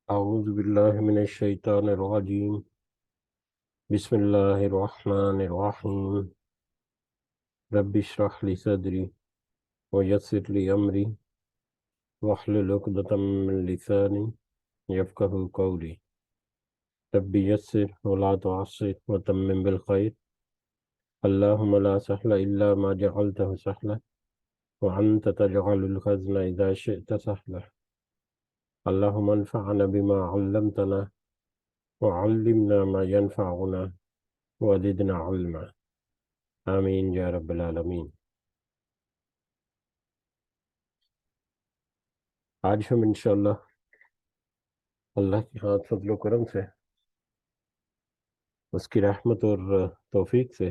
اعوذ باللہ من الشیطان الرجیم بسم اللہ الرحمن الرحیم رب اشرح لی صدری ویسر لی امری واحلل عقدۃ من لسانی یفقہوا قولی رب یسر ولا تعسر وتمم بالخیر اللہم لا سہل الا ما جعلتہ سہلا وانت تجعل الحزن اذا شئت سہلا اللہم انفعنا بما علمتنا وعلمنا ما ينفعنا وزدنا علما آمین یا رب العالمین۔ آج ہم انشاءاللہ اللہ کی فضل و کرم سے، اس کی رحمت اور توفیق سے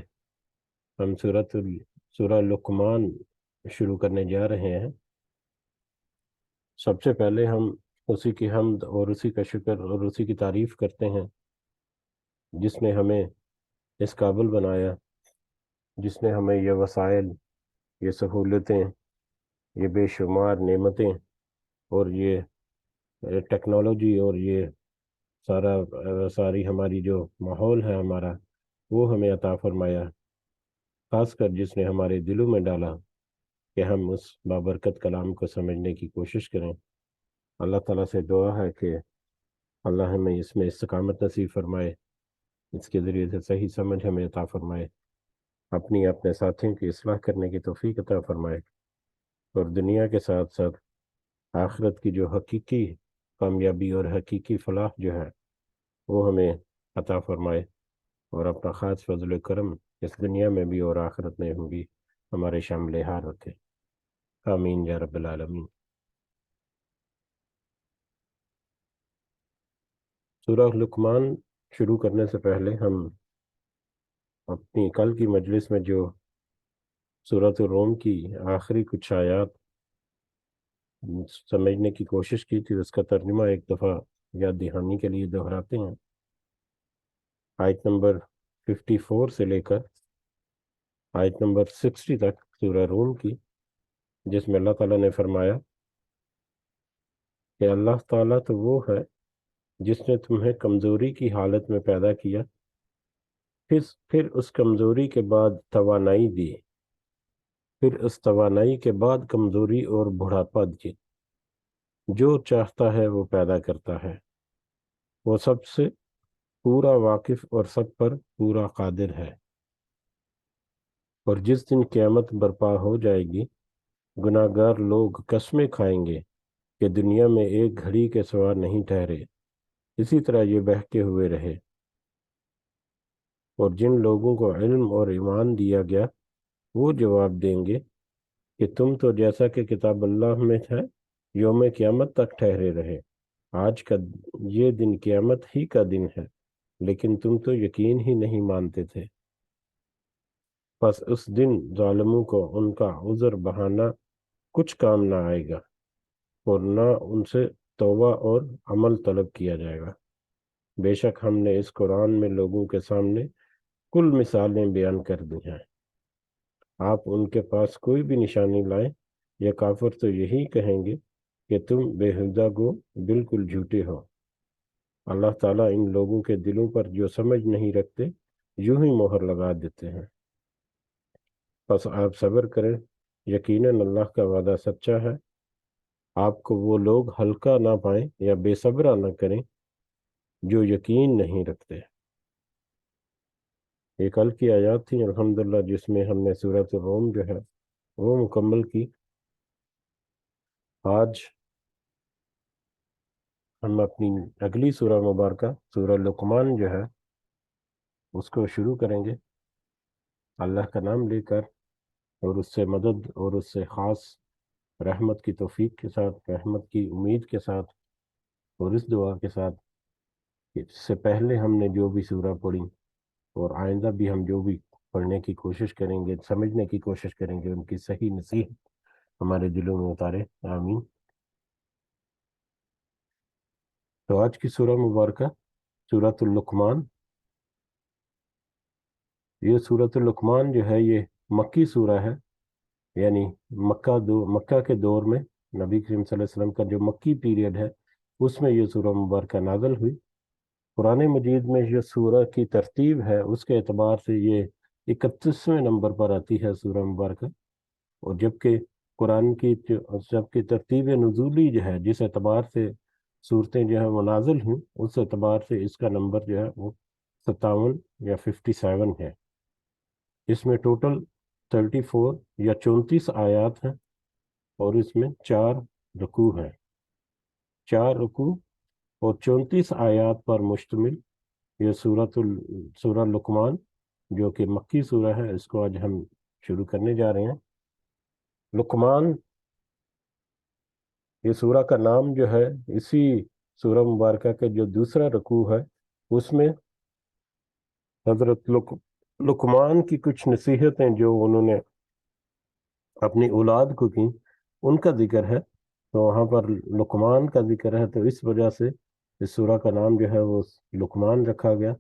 ہم سورہ لقمان شروع کرنے جا رہے ہیں۔ سب سے پہلے ہم اسی کی حمد اور اسی کا شکر اور اسی کی تعریف کرتے ہیں جس نے ہمیں اس قابل بنایا، جس نے ہمیں یہ وسائل، یہ سہولتیں، یہ بے شمار نعمتیں اور یہ ٹیکنالوجی اور یہ ساری ہماری جو ماحول ہے ہمارا، وہ ہمیں عطا فرمایا، خاص کر جس نے ہمارے دلوں میں ڈالا کہ ہم اس بابرکت کلام کو سمجھنے کی کوشش کریں۔ اللہ تعالیٰ سے دعا ہے کہ اللہ ہمیں اس میں استقامت نصیب فرمائے، اس کے ذریعے سے صحیح سمجھ ہمیں عطا فرمائے، اپنے ساتھیوں کی اصلاح کرنے کی توفیق عطا فرمائے، اور دنیا کے ساتھ ساتھ آخرت کی جو حقیقی کامیابی اور حقیقی فلاح جو ہے وہ ہمیں عطا فرمائے، اور اپنا خاص فضل و کرم اس دنیا میں بھی اور آخرت میں بھی ہمارے شامل حال رکھے۔ آمین یا رب العالمین۔ سورہ لقمان شروع کرنے سے پہلے ہم اپنی کل کی مجلس میں جو سورۃ الروم کی آخری کچھ آیات سمجھنے کی کوشش کی تھی، اس کا ترجمہ ایک دفعہ یاد دہانی کے لیے دہراتے ہیں۔ آیت نمبر 54 سے لے کر آیت نمبر 60 تک سورہ روم کی، جس میں اللہ تعالیٰ نے فرمایا کہ اللہ تعالیٰ تو وہ ہے جس نے تمہیں کمزوری کی حالت میں پیدا کیا، پھر اس کمزوری کے بعد توانائی دی، پھر اس توانائی کے بعد کمزوری اور بڑھاپا دی۔ جو چاہتا ہے وہ پیدا کرتا ہے، وہ سب سے پورا واقف اور سب پر پورا قادر ہے۔ اور جس دن قیامت برپا ہو جائے گی، گناہگار لوگ قسمیں کھائیں گے کہ دنیا میں ایک گھڑی کے سوا نہیں ٹھہرے، اسی طرح یہ بہکے ہوئے رہے۔ اور جن لوگوں کو علم اور ایمان دیا گیا وہ جواب دیں گے کہ تم تو جیسا کہ کتاب اللہ میں ہے یوم قیامت تک ٹھہرے رہے، آج کا یہ دن قیامت ہی کا دن ہے، لیکن تم تو یقین ہی نہیں مانتے تھے۔ پس اس دن ظالموں کو ان کا عذر بہانہ کچھ کام نہ آئے گا، اور نہ ان سے توبہ اور عمل طلب کیا جائے گا۔ بے شک ہم نے اس قرآن میں لوگوں کے سامنے کل مثالیں بیان کر دی ہیں، آپ ان کے پاس کوئی بھی نشانی لائیں، یہ کافر تو یہی کہیں گے کہ تم بے ہودہ گو، بالکل جھوٹے ہو۔ اللہ تعالیٰ ان لوگوں کے دلوں پر جو سمجھ نہیں رکھتے یوں ہی مہر لگا دیتے ہیں۔ پس آپ صبر کریں، یقیناً اللہ کا وعدہ سچا ہے۔ آپ کو وہ لوگ ہلکا نہ پائیں یا بے صبرا نہ کریں جو یقین نہیں رکھتے۔ یہ کل کی آیات تھی الحمدللہ، جس میں ہم نے سورۃ الروم جو ہے وہ مکمل کی۔ آج ہم اپنی اگلی سورہ مبارکہ سورہ لقمان جو ہے اس کو شروع کریں گے اللہ کا نام لے کر، اور اس سے مدد اور اس سے خاص رحمت کی توفیق کے ساتھ، رحمت کی امید کے ساتھ، اور اس دعا کے ساتھ کہ اس سے پہلے ہم نے جو بھی سورہ پڑھی اور آئندہ بھی ہم جو بھی پڑھنے کی کوشش کریں گے، سمجھنے کی کوشش کریں گے، ان کی صحیح نصیحت ہمارے دلوں میں اتارے، آمین۔ تو آج کی سورہ مبارکہ سورۃ اللقمان، یہ سورۃ اللقمان جو ہے یہ مکی سورہ ہے، یعنی مکہ کے دور میں نبی کریم صلی اللہ علیہ وسلم کا جو مکی پیریڈ ہے اس میں یہ سورہ مبارکہ نازل ہوئی۔ قرآن مجید میں جو سورہ کی ترتیب ہے اس کے اعتبار سے یہ 31ویں نمبر پر آتی ہے سورہ مبارکہ، اور جبکہ قرآن کی جبکہ ترتیب نزولی جو ہے، جس اعتبار سے صورتیں جو ہے وہ نازل ہوں، اس اعتبار سے اس کا نمبر جو ہے وہ 57 یا 57 ہے۔ اس میں ٹوٹل 34 یا 34 آیات ہیں، اور اس میں 4 رکوع ہیں، 4 رکوع اور 34 آیات پر مشتمل یہ سورہ لقمان، جو کہ مکی سورہ ہے، اس کو آج ہم شروع کرنے جا رہے ہیں۔ لقمان، یہ سورہ کا نام جو ہے اسی سورہ مبارکہ کے جو دوسرا رکوع ہے اس میں حضرت لقمان کی کچھ نصیحتیں جو انہوں نے اپنی اولاد کو کی ان کا ذکر ہے، تو وہاں پر لقمان کا ذکر ہے، تو اس وجہ سے اس سورہ کا نام جو ہے وہ لقمان رکھا گیا۔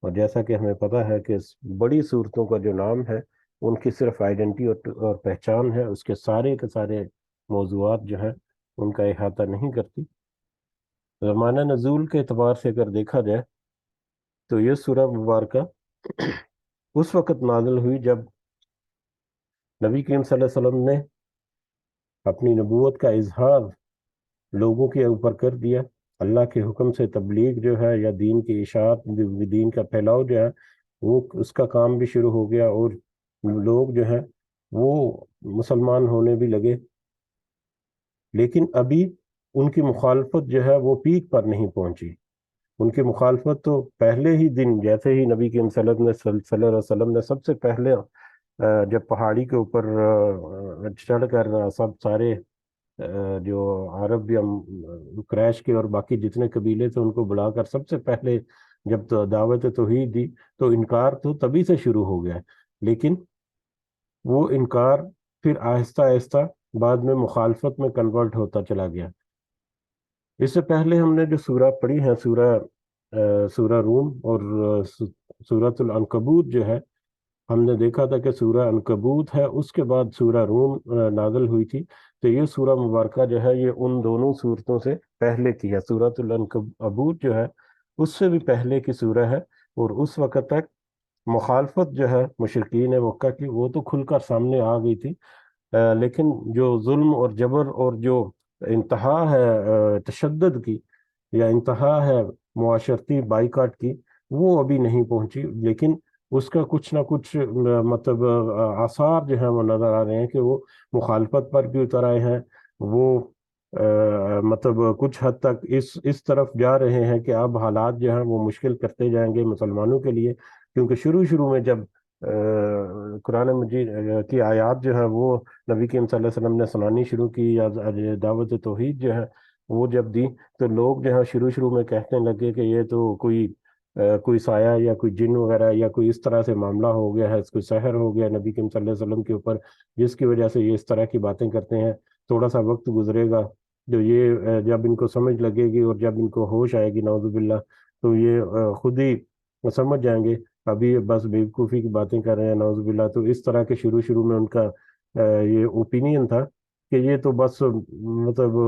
اور جیسا کہ ہمیں پتہ ہے کہ اس بڑی صورتوں کا جو نام ہے ان کی صرف آئیڈینٹی اور پہچان ہے، اس کے سارے موضوعات جو ہیں ان کا احاطہ نہیں کرتی۔ زمانہ نزول کے اعتبار سے اگر دیکھا جائے تو یہ سورہ مبارکہ اس وقت نازل ہوئی جب نبی کریم صلی اللہ علیہ وسلم نے اپنی نبوت کا اظہار لوگوں کے اوپر کر دیا، اللہ کے حکم سے تبلیغ جو ہے یا دین کی اشاعت، دین کا پھیلاؤ جو ہے وہ اس کا کام بھی شروع ہو گیا، اور لوگ جو ہیں وہ مسلمان ہونے بھی لگے، لیکن ابھی ان کی مخالفت جو ہے وہ پیک پر نہیں پہنچی۔ ان کی مخالفت تو پہلے ہی دن، جیسے ہی نبی کریم صلی اللہ علیہ وسلم نے سب سے پہلے جب پہاڑی کے اوپر چڑھ کر سب سارے جو عرب یا قریش کے اور باقی جتنے قبیلے تھے ان کو بلا کر سب سے پہلے جب دعوت توحید دی، تو انکار تو تبھی سے شروع ہو گیا، لیکن وہ انکار پھر آہستہ آہستہ بعد میں مخالفت میں کنورٹ ہوتا چلا گیا۔ اس سے پہلے ہم نے جو سورہ پڑھی ہے، سورہ روم اور سورۃ العنکبوت جو ہے، ہم نے دیکھا تھا کہ سورہ عنکبوت ہے، اس کے بعد سورہ روم نازل ہوئی تھی، تو یہ سورہ مبارکہ جو ہے یہ ان دونوں صورتوں سے پہلے کی ہے۔ سورۃ العنکبوت جو ہے اس سے بھی پہلے کی سورہ ہے، اور اس وقت تک مخالفت جو ہے مشرکین مکہ کی وہ تو کھل کر سامنے آ گئی تھی، لیکن جو ظلم اور جبر اور جو انتہا ہے تشدد کی، یا انتہا ہے معاشرتی بائیکاٹ کی، وہ ابھی نہیں پہنچی، لیکن اس کا کچھ نہ کچھ مطلب آثار جو ہیں وہ نظر آ رہے ہیں کہ وہ مخالفت پر بھی اتر آئے ہیں، وہ مطلب کچھ حد تک اس طرف جا رہے ہیں کہ اب حالات جو ہیں وہ مشکل کرتے جائیں گے مسلمانوں کے لیے، کیونکہ شروع میں جب قرآن مجید کی آیات جو ہے وہ نبی کریم صلی اللہ علیہ وسلم نے سنانی شروع کی، یا دعوت توحید جو ہے وہ جب دی، تو لوگ جو ہے شروع میں کہنے لگے کہ یہ تو کوئی سایہ یا کوئی جن وغیرہ یا کوئی اس طرح سے معاملہ ہو گیا ہے، کوئی سحر ہو گیا نبی کریم صلی اللہ علیہ وسلم کے اوپر، جس کی وجہ سے یہ اس طرح کی باتیں کرتے ہیں۔ تھوڑا سا وقت گزرے گا، جو یہ جب ان کو سمجھ لگے گی اور جب ان کو ہوش آئے گی نعوذ باللہ، تو یہ خود ہی سمجھ جائیں گے، ابھی بس بیوقوفی کی باتیں کر رہے ہیں نعوذ باللہ۔ تو اس طرح کے شروع میں ان کا یہ اوپینین تھا کہ یہ تو بس مطلب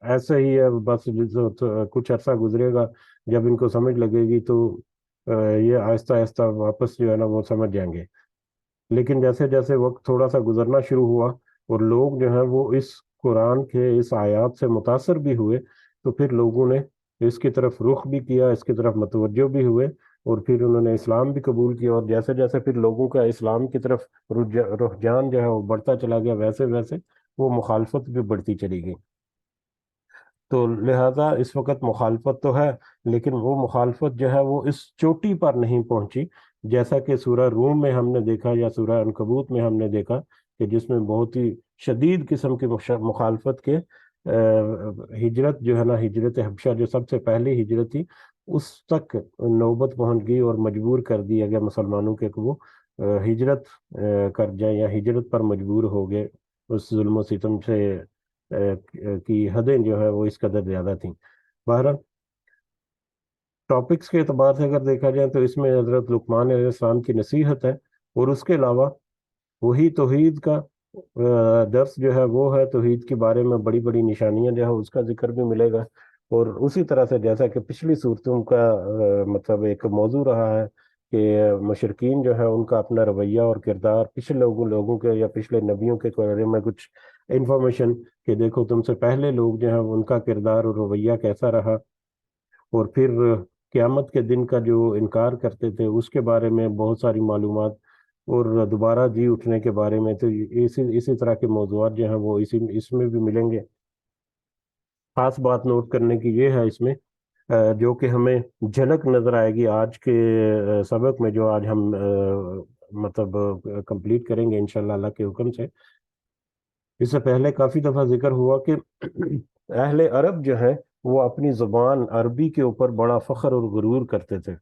ایسا ہی ہے، بس کچھ عرصہ گزرے گا، جب ان کو سمجھ لگے گی تو یہ آہستہ آہستہ واپس جو ہے نا وہ سمجھ جائیں گے۔ لیکن جیسے جیسے وقت تھوڑا سا گزرنا شروع ہوا اور لوگ جو ہیں وہ اس قرآن کے اس آیات سے متاثر بھی ہوئے، تو پھر لوگوں نے اس کی طرف رخ بھی کیا، اس کی طرف متوجہ بھی ہوئے، اور پھر انہوں نے اسلام بھی قبول کیا، اور جیسے جیسے پھر لوگوں کا اسلام کی طرف رجحان جو ہے وہ بڑھتا چلا گیا، ویسے ویسے وہ مخالفت بھی بڑھتی چلی گئی۔ تو لہذا اس وقت مخالفت تو ہے، لیکن وہ مخالفت جو ہے وہ اس چوٹی پر نہیں پہنچی، جیسا کہ سورہ روم میں ہم نے دیکھا یا سورہ عنکبوت میں ہم نے دیکھا کہ جس میں بہت ہی شدید قسم کی مخالفت کے ہجرت جو ہے نا، ہجرت حبشہ جو سب سے پہلی ہجرت تھی، اس تک نوبت پہنچ گئی اور مجبور کر دیا گیا مسلمانوں کے کہ وہ ہجرت کر جائیں یا ہجرت پر مجبور ہو گئے، اس ظلم و ستم سے کی حدیں جو ہے وہ اس قدر زیادہ تھیں۔ بہرحال ٹاپکس کے اعتبار سے اگر دیکھا جائے تو اس میں حضرت لقمان علیہ السلام کی نصیحت ہے، اور اس کے علاوہ وہی توحید کا درس جو ہے وہ ہے، توحید کے بارے میں بڑی بڑی نشانیاں جو ہے اس کا ذکر بھی ملے گا، اور اسی طرح سے جیسا کہ پچھلی صورتوں کا مطلب ایک موضوع رہا ہے کہ مشرکین جو ہے ان کا اپنا رویہ اور کردار پچھلے لوگوں کے یا پچھلے نبیوں کے بارے میں کچھ انفارمیشن کہ دیکھو تم سے پہلے لوگ جو ہیں ان کا کردار اور رویہ کیسا رہا، اور پھر قیامت کے دن کا جو انکار کرتے تھے اس کے بارے میں بہت ساری معلومات، اور دوبارہ جی اٹھنے کے بارے میں، تو اسی طرح کے موضوعات جو ہیں وہ اس میں بھی ملیں گے۔ خاص بات نوٹ کرنے کی یہ ہے اس میں جو کہ ہمیں جھلک نظر آئے گی آج کے سبق میں، جو آج ہم مطلب کمپلیٹ کریں گے انشاءاللہ اللہ کے حکم سے۔ اس سے پہلے کافی دفعہ ذکر ہوا کہ اہل عرب جو ہیں وہ اپنی زبان عربی کے اوپر بڑا فخر اور غرور کرتے تھے،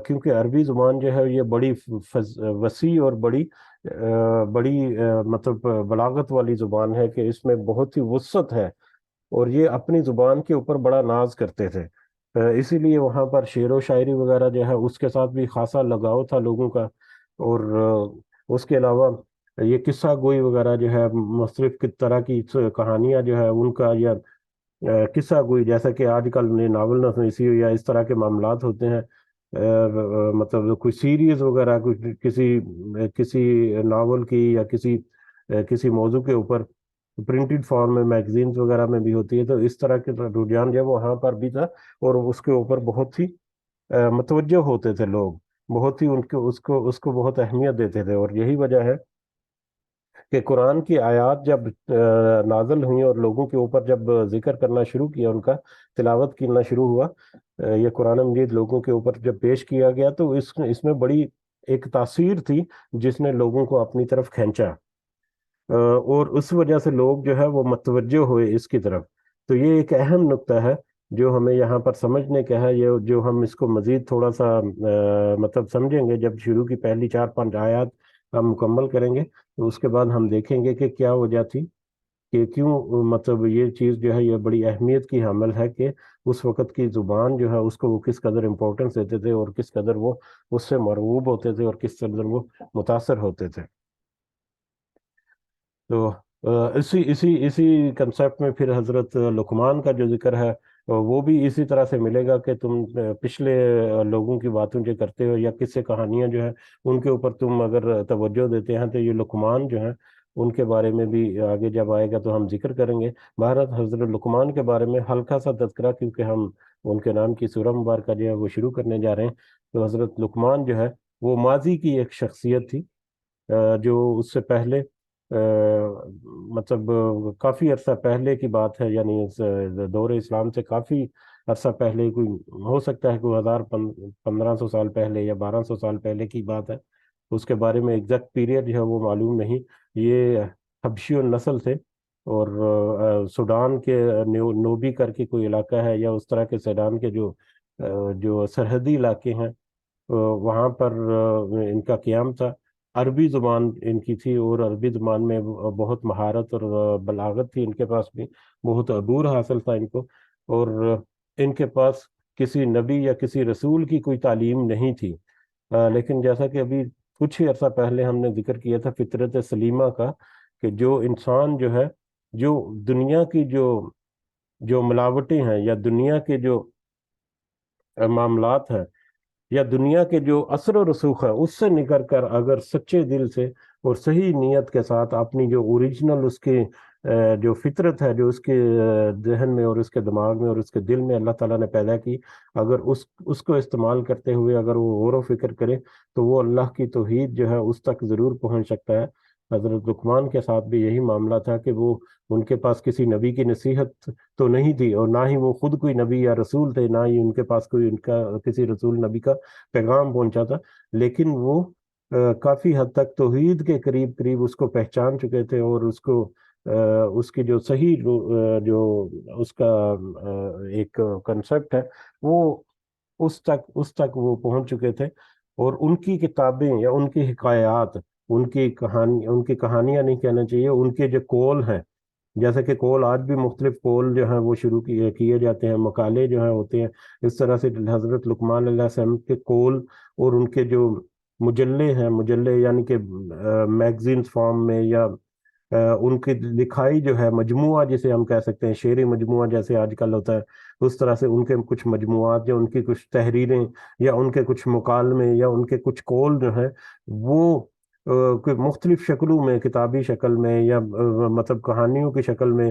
کیونکہ عربی زبان جو ہے یہ بڑی وسیع اور بڑی مطلب بلاغت والی زبان ہے، کہ اس میں بہت ہی وسعت ہے، اور یہ اپنی زبان کے اوپر بڑا ناز کرتے تھے۔ اسی لیے وہاں پر شعر و شاعری وغیرہ جو ہے اس کے ساتھ بھی خاصا لگاؤ تھا لوگوں کا، اور اس کے علاوہ یہ قصہ گوئی وغیرہ جو ہے، مختلف طرح کی کہانیاں جو ہے ان کا، یا قصہ گوئی جیسا کہ آج کل ناول نویسی یا اس طرح کے معاملات ہوتے ہیں، مطلب کوئی سیریز وغیرہ، کوئی کسی ناول کی یا کسی موضوع کے اوپر پرنٹڈ فارم میں میگزینز وغیرہ میں بھی ہوتی ہے، تو اس طرح کے رجحان جو ہے وہاں پر بھی تھا، اور اس کے اوپر بہت ہی متوجہ ہوتے تھے لوگ، بہت ہی ان کے اس کو بہت اہمیت دیتے تھے۔ اور یہی وجہ ہے کہ قرآن کی آیات جب نازل ہوئیں اور لوگوں کے اوپر جب ذکر کرنا شروع کیا، ان کا تلاوت کرنا شروع ہوا، یہ قرآن مجید لوگوں کے اوپر جب پیش کیا گیا، تو اس میں بڑی ایک تاثیر تھی جس نے لوگوں کو اپنی طرف کھینچا، اور اس وجہ سے لوگ جو ہے وہ متوجہ ہوئے اس کی طرف۔ تو یہ ایک اہم نقطہ ہے جو ہمیں یہاں پر سمجھنے کا ہے، یہ جو ہم اس کو مزید تھوڑا سا مطلب سمجھیں گے جب شروع کی پہلی 4-5 آیات ہم مکمل کریں گے، تو اس کے بعد ہم دیکھیں گے کہ کیا وجہ تھی کہ کیوں مطلب یہ چیز جو ہے یہ بڑی اہمیت کی حامل ہے، کہ اس وقت کی زبان جو ہے اس کو وہ کس قدر امپورٹنس دیتے تھے، اور کس قدر وہ اس سے مرغوب ہوتے تھے، اور کس قدر وہ متاثر ہوتے تھے۔ تو اسی کنسیپٹ میں پھر حضرت لقمان کا جو ذکر ہے وہ بھی اسی طرح سے ملے گا، کہ تم پچھلے لوگوں کی باتوں جو کرتے ہو یا قصے کہانیاں جو ہیں ان کے اوپر تم اگر توجہ دیتے ہیں، تو یہ لقمان جو ہیں ان کے بارے میں بھی آگے جب آئے گا تو ہم ذکر کریں گے۔ بہرحال حضرت لقمان کے بارے میں ہلکا سا تذکرہ، کیونکہ ہم ان کے نام کی سورہ مبارکہ جو ہے وہ شروع کرنے جا رہے ہیں۔ تو حضرت لقمان جو ہے وہ ماضی کی ایک شخصیت تھی، جو اس سے پہلے مطلب کافی عرصہ پہلے کی بات ہے، یعنی اس دور اسلام سے کافی عرصہ پہلے، کوئی ہو سکتا ہے کوئی 1500 سال پہلے یا 1200 سال پہلے کی بات ہے۔ اس کے بارے میں ایگزیکٹ پیریڈ جو ہے وہ معلوم نہیں۔ یہ حبشی النسل تھے، اور سوڈان کے نوبی کر کے کوئی علاقہ ہے، یا اس طرح کے سوڈان کے جو سرحدی علاقے ہیں، وہاں پر ان کا قیام تھا۔ عربی زبان ان کی تھی، اور عربی زبان میں بہت مہارت اور بلاغت تھی ان کے پاس بھی، بہت عبور حاصل تھا ان کو، اور ان کے پاس کسی نبی یا کسی رسول کی کوئی تعلیم نہیں تھی، لیکن جیسا کہ ابھی کچھ ہی عرصہ پہلے ہم نے ذکر کیا تھا فطرت سلیمہ کا، کہ جو انسان جو ہے، جو دنیا کی جو ملاوٹیں ہیں، یا دنیا کے جو معاملات ہیں، یا دنیا کے جو اثر و رسوخ ہے، اس سے نکل کر اگر سچے دل سے اور صحیح نیت کے ساتھ اپنی جو اوریجنل اس کی جو فطرت ہے، جو اس کے ذہن میں اور اس کے دماغ میں اور اس کے دل میں اللہ تعالیٰ نے پیدا کی، اگر اس کو استعمال کرتے ہوئے اگر وہ غور و فکر کرے، تو وہ اللہ کی توحید جو ہے اس تک ضرور پہنچ سکتا ہے۔ حضرت لقمان کے ساتھ بھی یہی معاملہ تھا، کہ وہ ان کے پاس کسی نبی کی نصیحت تو نہیں تھی، اور نہ ہی وہ خود کوئی نبی یا رسول تھے، نہ ہی ان کے پاس کوئی ان کا کسی رسول نبی کا پیغام پہنچا تھا، لیکن وہ کافی حد تک توحید کے قریب قریب اس کو پہچان چکے تھے، اور اس کی جو صحیح جو اس کا ایک کنسپٹ ہے، وہ اس تک وہ پہنچ چکے تھے، اور ان کی کتابیں یا ان کی حکایات، ان کی کہانیاں نہیں کہنا چاہیے، ان کے جو قول ہیں، جیسے کہ قول آج بھی مختلف قول جو ہیں وہ شروع کیے جاتے ہیں، مقالے جو ہیں ہوتے ہیں، اس طرح سے حضرت لقمان علیہ السلام کے قول اور ان کے جو مجلے ہیں، مجلے یعنی کہ میگزینز فارم میں، یا ان کی لکھائی جو ہے مجموعہ جسے ہم کہہ سکتے ہیں، شعری مجموعہ جیسے آج کل ہوتا ہے، اس طرح سے ان کے کچھ مجموعات یا ان کی کچھ تحریریں یا ان کے کچھ مکالمے یا ان کے کچھ قول جو ہیں وہ کوئی مختلف شکلوں میں، کتابی شکل میں یا مطلب کہانیوں کی شکل میں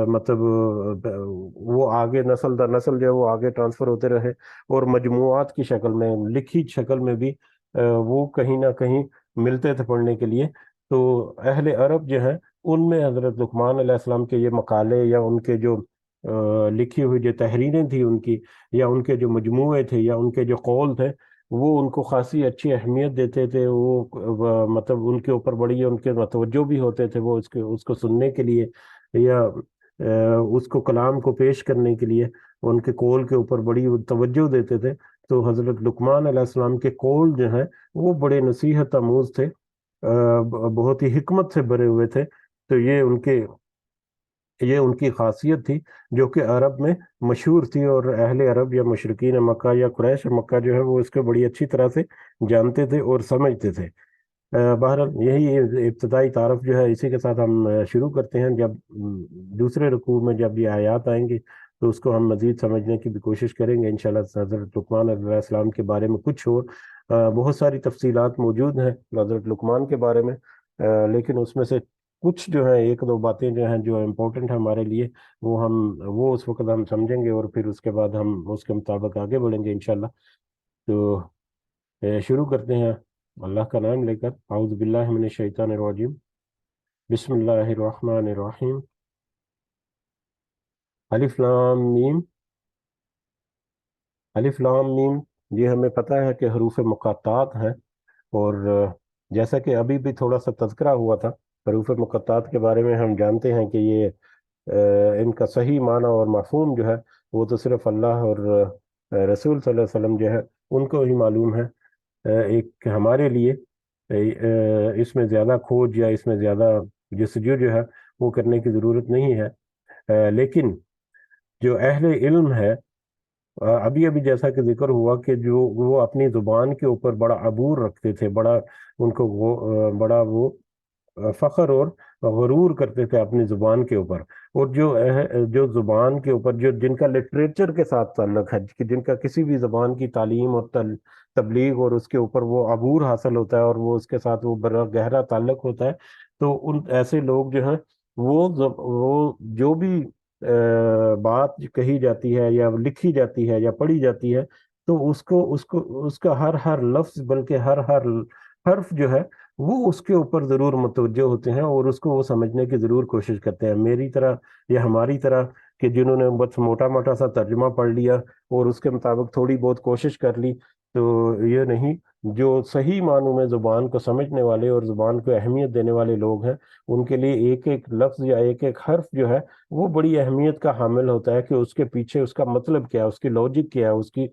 مطلب وہ آگے نسل در نسل جو ہے وہ آگے ٹرانسفر ہوتے رہے، اور مجموعات کی شکل میں، لکھی شکل میں بھی وہ کہیں نہ کہیں ملتے تھے پڑھنے کے لیے۔ تو اہل عرب جو ہیں ان میں حضرت لقمان علیہ السلام کے یہ مقالے یا ان کے جو لکھی ہوئی جو تحریریں تھیں ان کی، یا ان کے جو مجموعے تھے یا ان کے جو قول تھے، وہ ان کو خاصی اچھی اہمیت دیتے تھے۔ وہ مطلب ان کے اوپر بڑی ان کے متوجہ بھی ہوتے تھے، وہ اس کو سننے کے لیے یا اس کو کلام کو پیش کرنے کے لیے ان کے قول کے اوپر بڑی توجہ دیتے تھے۔ تو حضرت لقمان علیہ السلام کے قول جو ہیں وہ بڑے نصیحت آموز تھے، بہت ہی حکمت سے بھرے ہوئے تھے۔ تو یہ ان کی خاصیت تھی جو کہ عرب میں مشہور تھی، اور اہل عرب یا مشرکین مکہ یا قریش مکہ جو ہے وہ اس کو بڑی اچھی طرح سے جانتے تھے اور سمجھتے تھے۔ بہرحال یہی ابتدائی تعارف جو ہے اسی کے ساتھ ہم شروع کرتے ہیں۔ جب دوسرے رکوع میں جب یہ آیات آئیں گی تو اس کو ہم مزید سمجھنے کی بھی کوشش کریں گے انشاءاللہ۔ حضرت لقمان علیہ السلام کے بارے میں کچھ اور بہت ساری تفصیلات موجود ہیں حضرت لقمان کے بارے میں، لیکن اس میں سے کچھ جو ہیں، ایک دو باتیں جو ہیں جو امپورٹنٹ ہیں ہمارے لیے، وہ اس وقت ہم سمجھیں گے، اور پھر اس کے بعد ہم اس کے مطابق آگے بڑھیں گے انشاءاللہ۔ تو شروع کرتے ہیں اللہ کا نام لے کر۔ اعوذ باللہ من الشیطان الرجیم، بسم اللہ الرحمن الرحیم، الف لام میم۔ الف لام میم یہ ہمیں پتہ ہے کہ حروف مقاطعات ہیں، اور جیسا کہ ابھی بھی تھوڑا سا تذکرہ ہوا تھا حروف مقاطعات کے بارے میں، ہم جانتے ہیں کہ یہ ان کا صحیح معنی اور مفہوم جو ہے وہ تو صرف اللہ اور رسول صلی اللہ علیہ وسلم جو ہے ان کو ہی معلوم ہے۔ ایک ہمارے لیے اس میں زیادہ کھوج یا اس میں زیادہ جستجو جو ہے وہ کرنے کی ضرورت نہیں ہے، لیکن جو اہل علم ہے، ابھی ابھی جیسا کہ ذکر ہوا کہ جو وہ اپنی زبان کے اوپر بڑا عبور رکھتے تھے، بڑا ان کو بڑا وہ فخر اور غرور کرتے تھے اپنی زبان کے اوپر، اور جو زبان کے اوپر جن کا لٹریچر کے ساتھ تعلق ہے، کہ جن کا کسی بھی زبان کی تعلیم اور تبلیغ اور اس کے اوپر وہ عبور حاصل ہوتا ہے اور وہ اس کے ساتھ وہ بڑا گہرا تعلق ہوتا ہے، تو ان ایسے لوگ جو ہیں وہ جو بھی بات کہی جاتی ہے یا لکھی جاتی ہے یا پڑھی جاتی ہے، تو اس کا ہر لفظ بلکہ ہر حرف جو ہے وہ اس کے اوپر ضرور متوجہ ہوتے ہیں، اور اس کو وہ سمجھنے کی ضرور کوشش کرتے ہیں، میری طرح یا ہماری طرح کہ جنہوں نے بس موٹا موٹا سا ترجمہ پڑھ لیا اور اس کے مطابق تھوڑی بہت کوشش کر لی، تو یہ نہیں۔ جو صحیح معنوں میں زبان کو سمجھنے والے اور زبان کو اہمیت دینے والے لوگ ہیں، ان کے لیے ایک ایک لفظ یا ایک ایک حرف جو ہے وہ بڑی اہمیت کا حامل ہوتا ہے، کہ اس کے پیچھے اس کا مطلب کیا ہے، اس کی لاجک کیا ہے، اس کی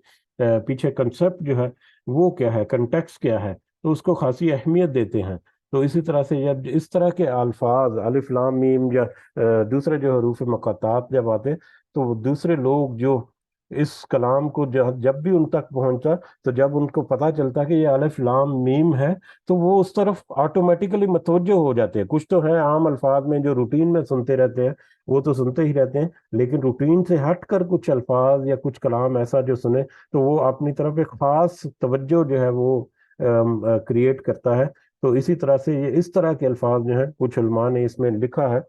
پیچھے کنسپٹ جو ہے وہ کیا ہے، کنٹیکس کیا ہے، تو اس کو خاصی اہمیت دیتے ہیں۔ تو اسی طرح سے جب اس طرح کے الفاظ الف لام میم یا دوسرے جو حروف مقطعات جب آتے، تو دوسرے لوگ جو اس کلام کو جب بھی ان تک پہنچا، تو جب ان کو پتہ چلتا کہ یہ الف لام میم ہے، تو وہ اس طرف آٹومیٹیکلی متوجہ ہو جاتے ہیں۔ کچھ تو ہیں عام الفاظ میں جو روٹین میں سنتے رہتے ہیں، وہ تو سنتے ہی رہتے ہیں، لیکن روٹین سے ہٹ کر کچھ الفاظ یا کچھ کلام ایسا جو سنے، تو وہ اپنی طرف ایک خاص توجہ جو ہے وہ کریٹ کرتا ہے۔ تو اسی طرح سے یہ اس طرح کے الفاظ جو ہیں، کچھ علماء نے اس میں لکھا ہے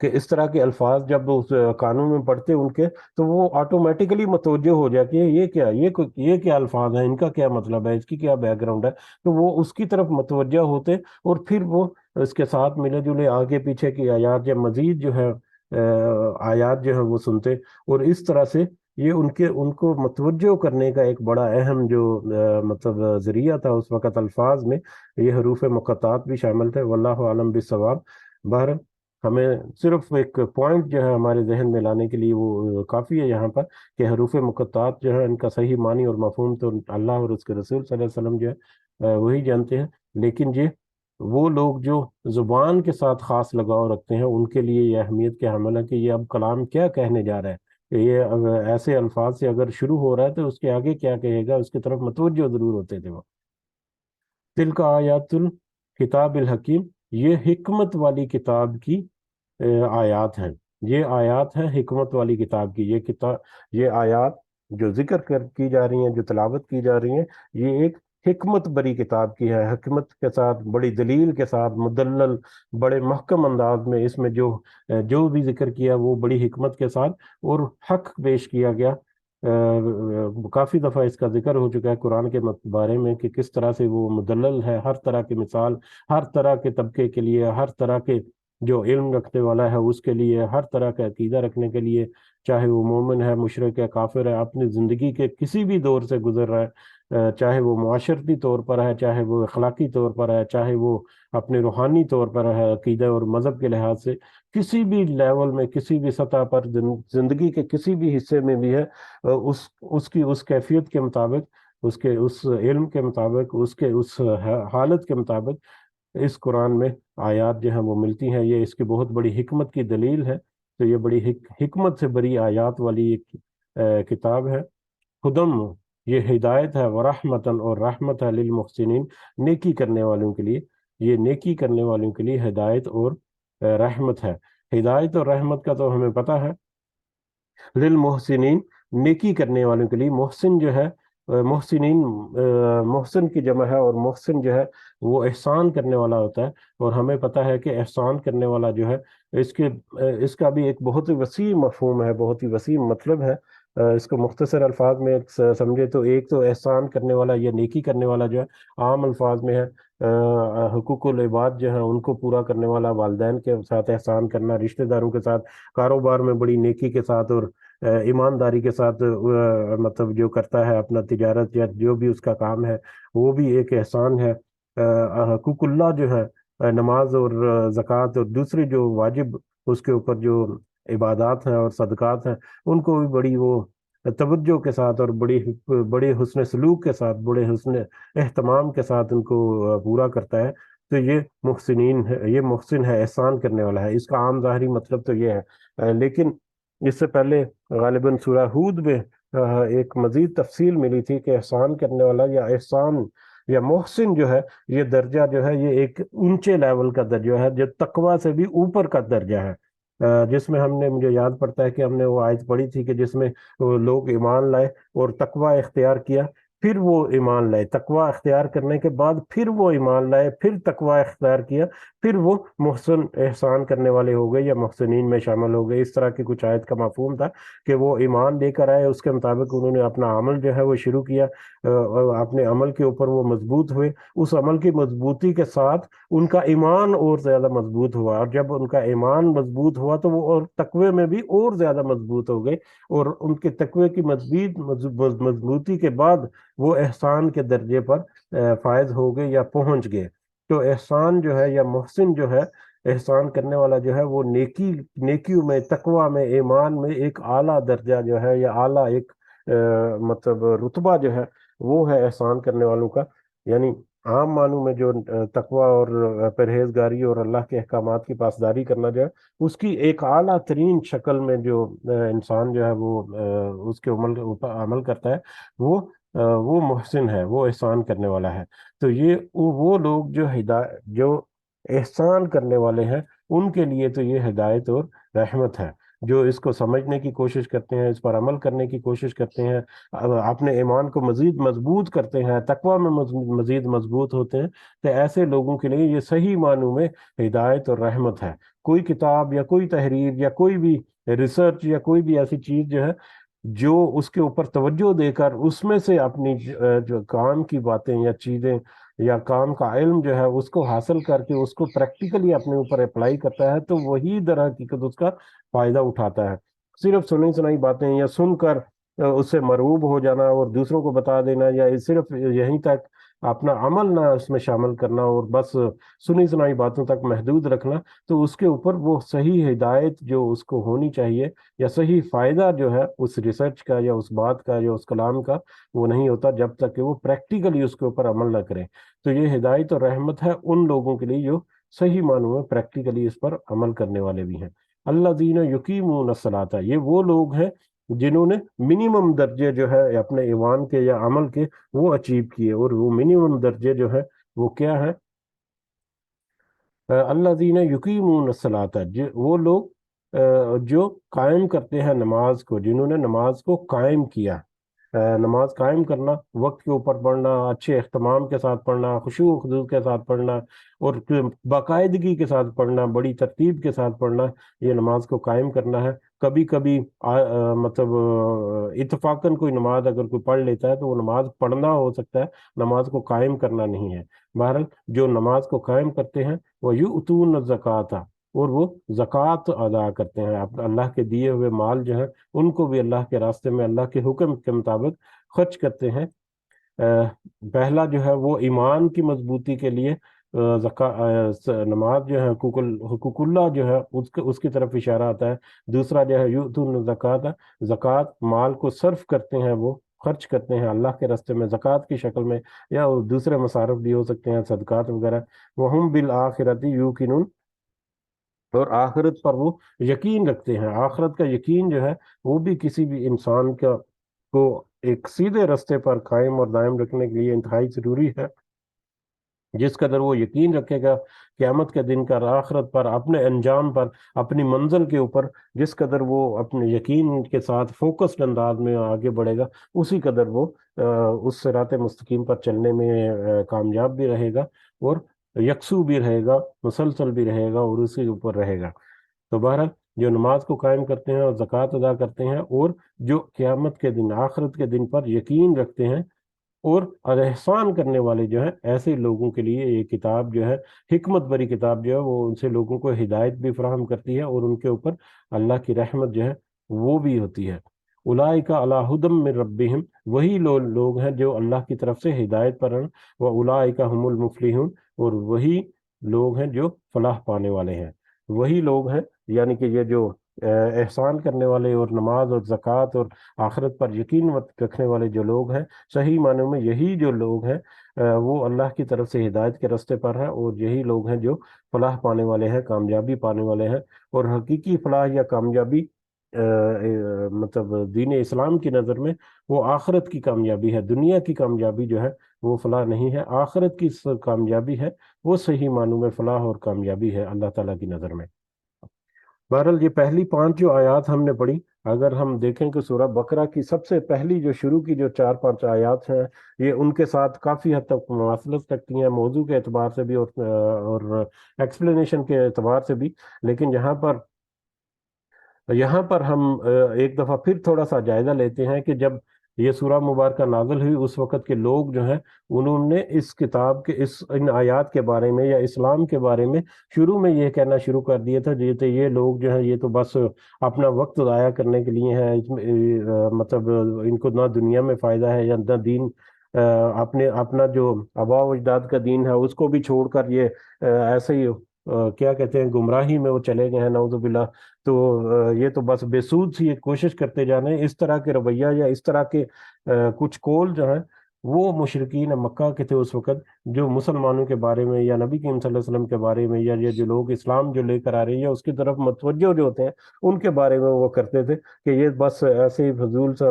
کہ اس طرح کے الفاظ جب اس قانون میں پڑھتے ان کے، تو وہ آٹومیٹیکلی متوجہ ہو جاتی ہے، یہ کیا الفاظ ہیں، ان کا کیا مطلب ہے، اس کی کیا بیک گراؤنڈ ہے، تو وہ اس کی طرف متوجہ ہوتے، اور پھر وہ اس کے ساتھ ملے جلے آگے پیچھے کی آیات یا مزید جو ہے آیات جو ہے وہ سنتے، اور اس طرح سے یہ ان کو متوجہ کرنے کا ایک بڑا اہم جو مطلب ذریعہ تھا اس وقت الفاظ میں، یہ حروف مقطعات بھی شامل تھے۔ واللہ عالم بالصواب۔ بہر ہمیں صرف ایک پوائنٹ جو ہے ہمارے ذہن میں لانے کے لیے وہ کافی ہے یہاں پر، کہ حروف مقطعات جو ہے ان کا صحیح معنی اور مفہوم تو اللہ اور اس کے رسول صلی اللہ علیہ وسلم جو ہے وہی جانتے ہیں، لیکن یہ وہ لوگ جو زبان کے ساتھ خاص لگاؤ رکھتے ہیں ان کے لیے یہ اہمیت کے حامل ہے کہ یہ اب کلام کیا کہنے جا رہا ہے، کہ یہ ایسے الفاظ سے اگر شروع ہو رہا ہے تو اس کے آگے کیا کہے گا، اس کی طرف متوجہ ضرور ہوتے تھے وہ۔ تلک آیات الکتاب الحکیم، یہ حکمت والی کتاب کی آیات ہیں، یہ آیات ہیں حکمت والی کتاب کی، یہ کتاب، یہ آیات جو ذکر کی جا رہی ہیں، جو تلاوت کی جا رہی ہیں، یہ ایک حکمت بری کتاب کی ہے، حکمت کے ساتھ، بڑی دلیل کے ساتھ، مدلل، بڑے محکم انداز میں اس میں جو بھی ذکر کیا وہ بڑی حکمت کے ساتھ اور حق پیش کیا گیا۔ کافی دفعہ اس کا ذکر ہو چکا ہے قرآن کے بارے میں کہ کس طرح سے وہ مدلل ہے، ہر طرح کی مثال، ہر طرح کے طبقے کے لیے، ہر طرح کے جو علم رکھنے والا ہے اس کے لیے، ہر طرح کا عقیدہ رکھنے کے لیے، چاہے وہ مومن ہے، مشرک ہے، کافر ہے، اپنی زندگی کے کسی بھی دور سے گزر رہا ہے، چاہے وہ معاشرتی طور پر ہے، چاہے وہ اخلاقی طور پر ہے، چاہے وہ اپنے روحانی طور پر ہے، عقیدہ اور مذہب کے لحاظ سے کسی بھی لیول میں، کسی بھی سطح پر، زندگی کے کسی بھی حصے میں بھی ہے، اس کی اس کیفیت کے مطابق، اس کے اس علم کے مطابق، اس کے اس حالت کے مطابق اس قرآن میں آیات جو ہیں وہ ملتی ہیں۔ یہ اس کی بہت بڑی حکمت کی دلیل ہے۔ تو یہ بڑی حکمت سے بری آیات والی ایک کتاب ہے۔ خدم، یہ ہدایت ہے، ورحمتن، اور رحمت ہے، للمحسنین، نیکی کرنے والوں کے لیے، یہ نیکی کرنے والوں کے لیے ہدایت اور رحمت ہے۔ ہدایت اور رحمت کا تو ہمیں پتہ ہے، للمحسنین، نیکی کرنے والوں کے لیے۔ محسن جو ہے، محسنین، محسن کی جمع ہے، اور محسن جو ہے وہ احسان کرنے والا ہوتا ہے، اور ہمیں پتہ ہے کہ احسان کرنے والا جو ہے اس کا بھی ایک بہت ہی وسیع مفہوم ہے، بہت ہی وسیع مطلب ہے۔ اس کو مختصر الفاظ میں سمجھے تو ایک تو احسان کرنے والا یا نیکی کرنے والا جو ہے عام الفاظ میں ہے حقوق العباد جو ہیں ان کو پورا کرنے والا، والدین کے ساتھ احسان کرنا، رشتہ داروں کے ساتھ، کاروبار میں بڑی نیکی کے ساتھ اور ایمانداری کے ساتھ مطلب جو کرتا ہے اپنا تجارت یا جو بھی اس کا کام ہے وہ بھی ایک احسان ہے۔ حقوق اللہ جو ہے، نماز اور زکوٰۃ اور دوسری جو واجب اس کے اوپر جو عبادات ہیں اور صدقات ہیں، ان کو بھی بڑی وہ توجہ کے ساتھ اور بڑے حسن سلوک کے ساتھ، بڑے حسن اہتمام کے ساتھ ان کو پورا کرتا ہے۔ تو یہ محسنین ہے، یہ محسن ہے، احسان کرنے والا ہے۔ اس کا عام ظاہری مطلب تو یہ ہے، لیکن اس سے پہلے غالباً سورہ ہود میں ایک مزید تفصیل ملی تھی کہ احسان کرنے والا یا احسان یا محسن جو ہے، یہ درجہ جو ہے یہ ایک اونچے لیول کا درجہ ہے، جو تقوی سے بھی اوپر کا درجہ ہے، جس میں ہم نے، مجھے یاد پڑتا ہے کہ ہم نے وہ آیت پڑھی تھی کہ جس میں وہ لوگ ایمان لائے اور تقوی اختیار کیا، پھر وہ ایمان لائے، تقوی اختیار کرنے کے بعد پھر وہ ایمان لائے، پھر تقوی اختیار کیا، پھر وہ محسن، احسان کرنے والے ہو گئے یا محسنین میں شامل ہو گئے۔ اس طرح کی کچھ آیت کا مفہوم تھا کہ وہ ایمان لے کر آئے، اس کے مطابق انہوں نے اپنا عمل جو ہے وہ شروع کیا، اور اپنے عمل کے اوپر وہ مضبوط ہوئے، اس عمل کی مضبوطی کے ساتھ ان کا ایمان اور زیادہ مضبوط ہوا، اور جب ان کا ایمان مضبوط ہوا تو وہ اور تقوی میں بھی اور زیادہ مضبوط ہو گئے، اور ان کے تقوی کی مضبوطی کے بعد وہ احسان کے درجے پر فائز ہو گئے یا پہنچ گئے۔ تو احسان جو ہے یا محسن جو ہے، احسان کرنے والا جو ہے، وہ نیکیوں میں، تقوی میں، ایمان میں ایک اعلیٰ درجہ جو ہے یا اعلیٰ ایک مطلب رتبہ جو ہے وہ ہے احسان کرنے والوں کا۔ یعنی عام معنوں میں جو تقوی اور پرہیزگاری اور اللہ کے احکامات کی پاسداری کرنا جو ہے، اس کی ایک اعلیٰ ترین شکل میں جو انسان جو ہے وہ اس کے عمل کرتا ہے، وہ محسن ہے، وہ احسان کرنے والا ہے۔ تو یہ وہ لوگ جو احسان کرنے والے ہیں، ان کے لیے تو یہ ہدایت اور رحمت ہے، جو اس کو سمجھنے کی کوشش کرتے ہیں، اس پر عمل کرنے کی کوشش کرتے ہیں، اپنے ایمان کو مزید مضبوط کرتے ہیں، تقوی میں مزید مضبوط ہوتے ہیں، تو ایسے لوگوں کے لیے یہ صحیح معنوں میں ہدایت اور رحمت ہے۔ کوئی کتاب یا کوئی تحریر یا کوئی بھی ریسرچ یا کوئی بھی ایسی چیز جو ہے، جو اس کے اوپر توجہ دے کر اس میں سے اپنی جو کام کی باتیں یا چیزیں یا کام کا علم جو ہے اس کو حاصل کر کے اس کو پریکٹیکلی اپنے اوپر اپلائی کرتا ہے، تو وہی در حقیقت اس کا فائدہ اٹھاتا ہے۔ صرف سنی سنائی باتیں یا سن کر اس سے مرعوب ہو جانا اور دوسروں کو بتا دینا، یا صرف یہیں تک اپنا عمل نہ اس میں شامل کرنا اور بس سنی سنائی باتوں تک محدود رکھنا، تو اس کے اوپر وہ صحیح ہدایت جو اس کو ہونی چاہیے یا صحیح فائدہ جو ہے اس ریسرچ کا یا اس بات کا یا اس کلام کا، وہ نہیں ہوتا جب تک کہ وہ پریکٹیکلی اس کے اوپر عمل نہ کریں۔ تو یہ ہدایت اور رحمت ہے ان لوگوں کے لیے جو صحیح معنوں میں پریکٹیکلی اس پر عمل کرنے والے بھی ہیں۔ الذین یقیمون الصلاۃ، یہ وہ لوگ ہیں جنہوں نے منیمم درجے جو ہے اپنے ایمان کے یا عمل کے وہ اچیو کیے، اور وہ منیمم درجے جو ہے وہ کیا ہے؟ الذین یقیمون الصلاۃ، وہ لوگ جو قائم کرتے ہیں نماز کو، جنہوں نے نماز کو قائم کیا۔ نماز قائم کرنا، وقت کے اوپر پڑھنا، اچھے اہتمام کے ساتھ پڑھنا، خشوع و خضوع کے ساتھ پڑھنا، اور باقاعدگی کے ساتھ پڑھنا، بڑی ترتیب کے ساتھ پڑھنا، یہ نماز کو قائم کرنا ہے۔ کبھی کبھی مطلب اتفاقاً کوئی نماز اگر کوئی پڑھ لیتا ہے تو وہ نماز پڑھنا ہو سکتا ہے، نماز کو قائم کرنا نہیں ہے۔ بہرحال جو نماز کو قائم کرتے ہیں وہ یؤتون الزکوٰۃ، اور وہ زکوٰۃ ادا کرتے ہیں، اللہ کے دیے ہوئے مال جو ہے ان کو بھی اللہ کے راستے میں اللہ کے حکم کے مطابق خرچ کرتے ہیں۔ پہلا جو ہے وہ ایمان کی مضبوطی کے لیے نماز جو ہے حقوق اللہ جو ہے اس کی طرف اشارہ آتا ہے۔ دوسرا جو ہے یؤتون الزکوٰۃ، زکوٰۃ مال کو صرف کرتے ہیں، وہ خرچ کرتے ہیں اللہ کے راستے میں زکوٰۃ کی شکل میں، یا دوسرے مصارف بھی ہو سکتے ہیں، صدقات وغیرہ۔ وہم بالآخرۃ یوقنون، اور آخرت پر وہ یقین رکھتے ہیں۔ آخرت کا یقین جو ہے وہ بھی کسی بھی انسان کو ایک سیدھے رستے پر قائم اور دائم رکھنے کے لیے انتہائی ضروری ہے۔ جس قدر وہ یقین رکھے گا قیامت کے دن کا، آخرت پر، اپنے انجام پر، اپنی منزل کے اوپر، جس قدر وہ اپنے یقین کے ساتھ فوکسڈ انداز میں آگے بڑھے گا، اسی قدر وہ اس صراط مستقیم پر چلنے میں کامیاب بھی رہے گا، اور یکسو بھی رہے گا، مسلسل بھی رہے گا، اور اسی اوپر رہے گا۔ تو بہرحال جو نماز کو قائم کرتے ہیں اور زکوٰۃ ادا کرتے ہیں، اور جو قیامت کے دن، آخرت کے دن پر یقین رکھتے ہیں اور احسان کرنے والے جو ہیں، ایسے لوگوں کے لیے یہ کتاب جو ہے، حکمت بری کتاب جو ہے، وہ ان سے لوگوں کو ہدایت بھی فراہم کرتی ہے، اور ان کے اوپر اللہ کی رحمت جو ہے وہ بھی ہوتی ہے۔ اولئک علی ھدی من ربہم، وہی لوگ ہیں جو اللہ کی طرف سے ہدایت پر ہیں، واولئک ھم المفلحون، اور وہی لوگ ہیں جو فلاح پانے والے ہیں۔ وہی لوگ ہیں، یعنی کہ یہ جو احسان کرنے والے اور نماز اور زکوٰۃ اور آخرت پر یقین رکھنے والے جو لوگ ہیں، صحیح معنوں میں یہی جو لوگ ہیں وہ اللہ کی طرف سے ہدایت کے راستے پر ہیں، اور یہی لوگ ہیں جو فلاح پانے والے ہیں، کامیابی پانے والے ہیں۔ اور حقیقی فلاح یا کامیابی مطلب دین اسلام کی نظر میں وہ آخرت کی کامیابی ہے، دنیا کی کامیابی جو ہے وہ فلاح نہیں ہے، آخرت کی کامیابی ہے، وہ صحیح معنوں میں فلاح اور کامیابی ہے اللہ تعالیٰ کی نظر میں۔ بہرحال یہ پہلی 5 جو آیات ہم نے پڑھی، اگر ہم دیکھیں کہ سورہ بقرہ کی سب سے پہلی جو شروع کی جو 4-5 آیات ہیں، یہ ان کے ساتھ کافی حد تک مماثلت رکھتی ہیں، موضوع کے اعتبار سے بھی اور ایکسپلینیشن کے اعتبار سے بھی۔ لیکن یہاں پر ہم ایک دفعہ پھر تھوڑا سا جائزہ لیتے ہیں کہ جب یہ سورہ مبارکہ نازل ہوئی، اس وقت کے لوگ جو ہیں انہوں نے اس کتاب کے ان آیات کے بارے میں یا اسلام کے بارے میں شروع میں یہ کہنا شروع کر دیا تھا، یہ لوگ جو ہیں یہ تو بس اپنا وقت ضائع کرنے کے لیے ہیں، مطلب ان کو نہ دنیا میں فائدہ ہے یا نہ دین، اپنا جو آباء و اجداد کا دین ہے اس کو بھی چھوڑ کر یہ ایسے ہی کیا کہتے ہیں گمراہی میں وہ چلے گئے ہیں، نعوذ باللہ۔ تو یہ تو بس بے سود سی ایک کوشش کرتے جانے، اس طرح کے رویہ یا اس طرح کے کچھ قول جو ہیں وہ مشرکین مکہ کے تھے اس وقت، جو مسلمانوں کے بارے میں یا نبی کریم صلی اللہ علیہ وسلم کے بارے میں، یا جو لوگ اسلام جو لے کر آ رہے ہیں یا اس کی طرف متوجہ جو ہوتے ہیں ان کے بارے میں وہ کرتے تھے کہ یہ بس ایسے ہی فضول سا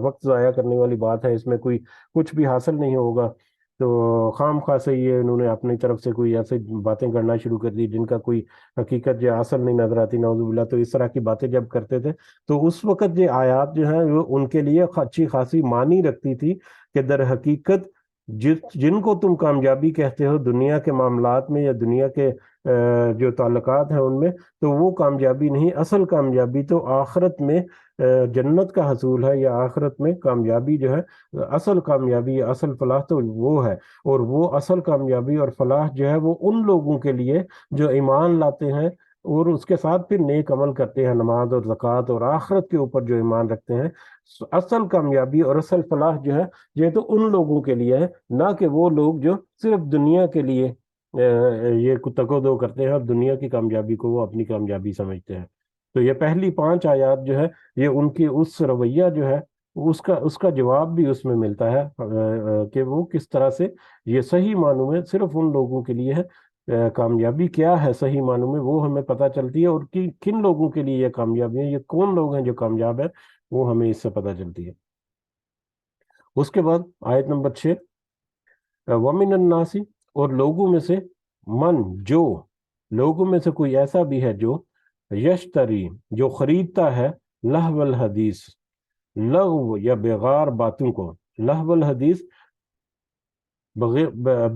وقت ضائع کرنے والی بات ہے، اس میں کوئی کچھ بھی حاصل نہیں ہوگا۔ تو خام خواہ سے یہ انہوں نے اپنی طرف سے کوئی ایسی باتیں کرنا شروع کر دی جن کا کوئی حقیقت جو اصل نہیں نظر آتی، نعوذ باللہ۔ تو اس طرح کی باتیں جب کرتے تھے تو اس وقت یہ آیات جو ہیں وہ ان کے لیے اچھی خاصی معنی رکھتی تھی کہ در حقیقت جن کو تم کامیابی کہتے ہو دنیا کے معاملات میں یا دنیا کے جو تعلقات ہیں ان میں، تو وہ کامیابی نہیں، اصل کامیابی تو آخرت میں جنت کا حصول ہے، یا آخرت میں کامیابی جو ہے، اصل کامیابی، اصل فلاح تو وہ ہے۔ اور وہ اصل کامیابی اور فلاح جو ہے وہ ان لوگوں کے لیے جو ایمان لاتے ہیں اور اس کے ساتھ پھر نیک عمل کرتے ہیں، نماز اور زکوٰۃ اور آخرت کے اوپر جو ایمان رکھتے ہیں۔ اصل کامیابی اور اصل فلاح جو ہے یہ تو ان لوگوں کے لیے ہے، نہ کہ وہ لوگ جو صرف دنیا کے لیے یہ تک و دو کرتے ہیں اور دنیا کی کامیابی کو وہ اپنی کامیابی سمجھتے ہیں۔ تو یہ پہلی 5 آیات جو ہے یہ ان کی اس رویہ جو ہے اس کا جواب بھی اس میں ملتا ہے کہ وہ کس طرح سے یہ صحیح معنوں میں صرف ان لوگوں کے لیے ہے۔ کامیابی کیا ہے صحیح معنوں میں وہ ہمیں پتہ چلتی ہے، اور کن لوگوں کے لیے یہ کامیابی ہے، یہ کون لوگ ہیں جو کامیاب ہیں، وہ ہمیں اس سے پتہ چلتی ہے۔ اس کے بعد آیت نمبر 6، وَمِنَ النَّاسِ، اور لوگوں میں سے، من جو لوگوں میں سے کوئی ایسا بھی ہے جو یشتری، جو خریدتا ہے لہو الحدیث، لغو یا بیغار باتوں کو، لہو الحدیث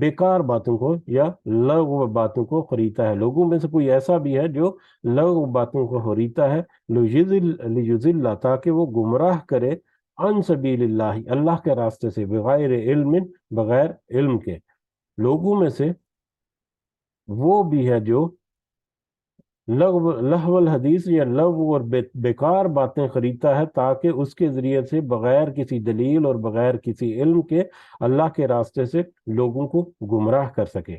بیکار باتوں کو یا لغو باتوں کو خریدتا ہے۔ لوگوں میں سے کوئی ایسا بھی ہے جو لغو باتوں کو خریدتا ہے، لیضل، تاکہ وہ گمراہ کرے، عن سبیل اللہ، اللہ کے راستے سے، بغیر علم، بغیر علم کے۔ لوگوں میں سے وہ بھی ہے جو لہو الحدیث یا لغو اور بیکار باتیں خریدتا ہے، تاکہ اس کے ذریعے سے بغیر کسی دلیل اور بغیر کسی علم کے اللہ کے راستے سے لوگوں کو گمراہ کر سکے۔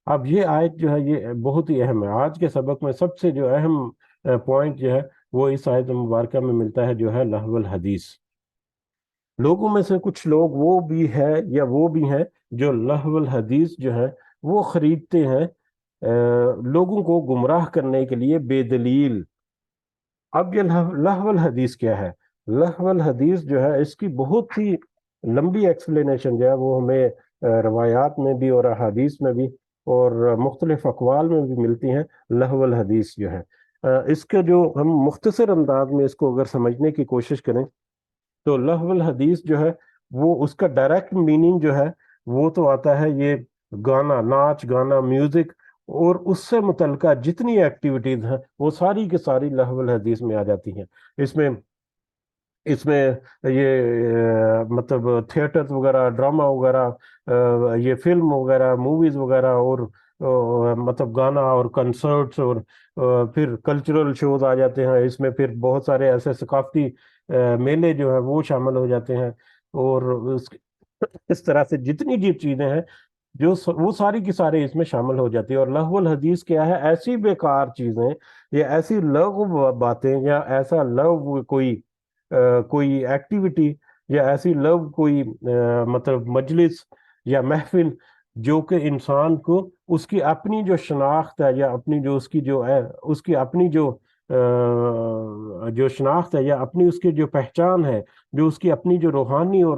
اب یہ آیت جو ہے یہ بہت ہی اہم ہے۔ آج کے سبق میں سب سے جو اہم پوائنٹ جو ہے وہ اس آیت مبارکہ میں ملتا ہے، جو ہے لہو الحدیث۔ لوگوں میں سے کچھ لوگ وہ بھی ہے یا وہ بھی ہیں جو لہو الحدیث جو ہے وہ خریدتے ہیں لوگوں کو گمراہ کرنے کے لیے بے دلیل۔ اب یہ لہو الحدیث کیا ہے؟ لہو الحدیث جو ہے اس کی بہت ہی لمبی ایکسپلینیشن جو ہے وہ ہمیں روایات میں بھی اور احادیث میں بھی اور مختلف اقوال میں بھی ملتی ہیں۔ لہو الحدیث جو ہے اس کے جو ہم مختصر انداز میں اس کو اگر سمجھنے کی کوشش کریں تو لہو الحدیث جو ہے وہ اس کا ڈائریکٹ میننگ جو ہے وہ تو آتا ہے یہ گانا، ناچ گانا، میوزک اور اس سے متعلقہ جتنی ایکٹیویٹیز ہیں وہ ساری کی ساری لہو الحدیث میں آ جاتی ہیں۔ اس میں یہ مطلب تھیٹر وغیرہ، ڈرامہ وغیرہ، یہ فلم وغیرہ، موویز وغیرہ، اور مطلب گانا اور کنسرٹس، اور پھر کلچرل شوز آ جاتے ہیں اس میں، پھر بہت سارے ایسے ثقافتی میلے جو ہیں وہ شامل ہو جاتے ہیں، اور اس طرح سے جتنی جی چیزیں ہیں وہ ساری کی سارے اس میں شامل ہو جاتی ہے۔ اور لہو الحدیث کیا ہے؟ ایسی بیکار چیزیں یا ایسی لغو باتیں یا ایسا لغو کوئی ایکٹیویٹی یا ایسی کوئی مطلب مجلس یا محفل جو کہ انسان کو اس کی اپنی جو شناخت ہے یا اپنی جو اس کی اپنی جو شناخت ہے یا اپنی اس کی جو پہچان ہے، جو اس کی اپنی جو روحانی اور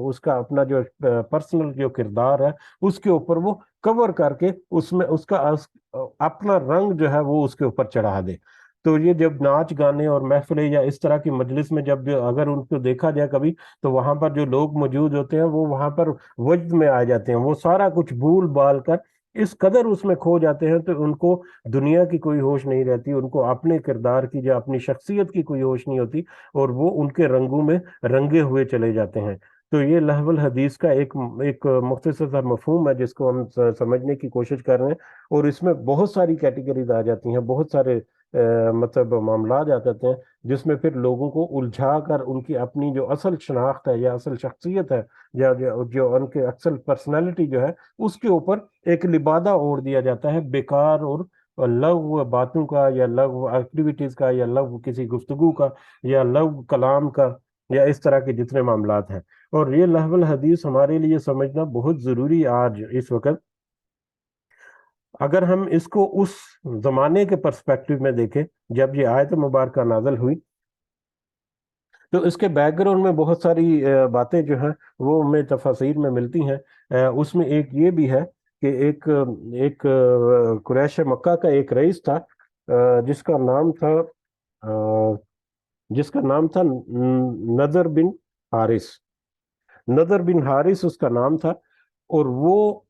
اس کا اپنا جو پرسنل جو کردار ہے اس کے اوپر وہ کور کر کے اس میں اس کا اپنا رنگ جو ہے وہ اس کے اوپر چڑھا دے۔ تو یہ جب ناچ گانے اور محفلیں یا اس طرح کی مجلس میں جب اگر ان کو دیکھا جائے کبھی، تو وہاں پر جو لوگ موجود ہوتے ہیں وہ وہاں پر وجد میں آ جاتے ہیں، وہ سارا کچھ بھول بال کر اس قدر اس میں کھو جاتے ہیں تو ان کو دنیا کی کوئی ہوش نہیں رہتی، ان کو اپنے کردار کی یا اپنی شخصیت کی کوئی ہوش نہیں ہوتی، اور وہ ان کے رنگوں میں رنگے ہوئے چلے جاتے ہیں۔ تو یہ لہو الحدیث کا ایک مختصر سا مفہوم ہے جس کو ہم سمجھنے کی کوشش کر رہے ہیں، اور اس میں بہت ساری کیٹیگریز آ جاتی ہیں، بہت سارے مطلب معاملات آ جاتے ہیں جس میں پھر لوگوں کو الجھا کر ان کی اپنی جو اصل شناخت ہے یا اصل شخصیت ہے یا جو ان کے اصل پرسنالٹی جو ہے اس کے اوپر ایک لبادہ اوڑھ دیا جاتا ہے بیکار اور لغو باتوں کا یا لغو ایکٹیویٹیز کا یا لغو کسی گفتگو کا یا لغو کلام کا یا اس طرح کے جتنے معاملات ہیں۔ اور یہ لہو الحدیث ہمارے لیے سمجھنا بہت ضروری ہے آج اس وقت۔ اگر ہم اس کو اس زمانے کے پرسپیکٹو میں دیکھیں جب یہ آیت مبارکہ نازل ہوئی تو اس کے بیک گراؤنڈ میں بہت ساری باتیں جو ہیں وہ ہمیں تفاسیر میں ملتی ہیں۔ اس میں ایک یہ بھی ہے کہ ایک قریش مکہ کا ایک رئیس تھا جس کا نام تھا نضر بن حارث۔ نضر بن حارث اس کا نام تھا، اور وہ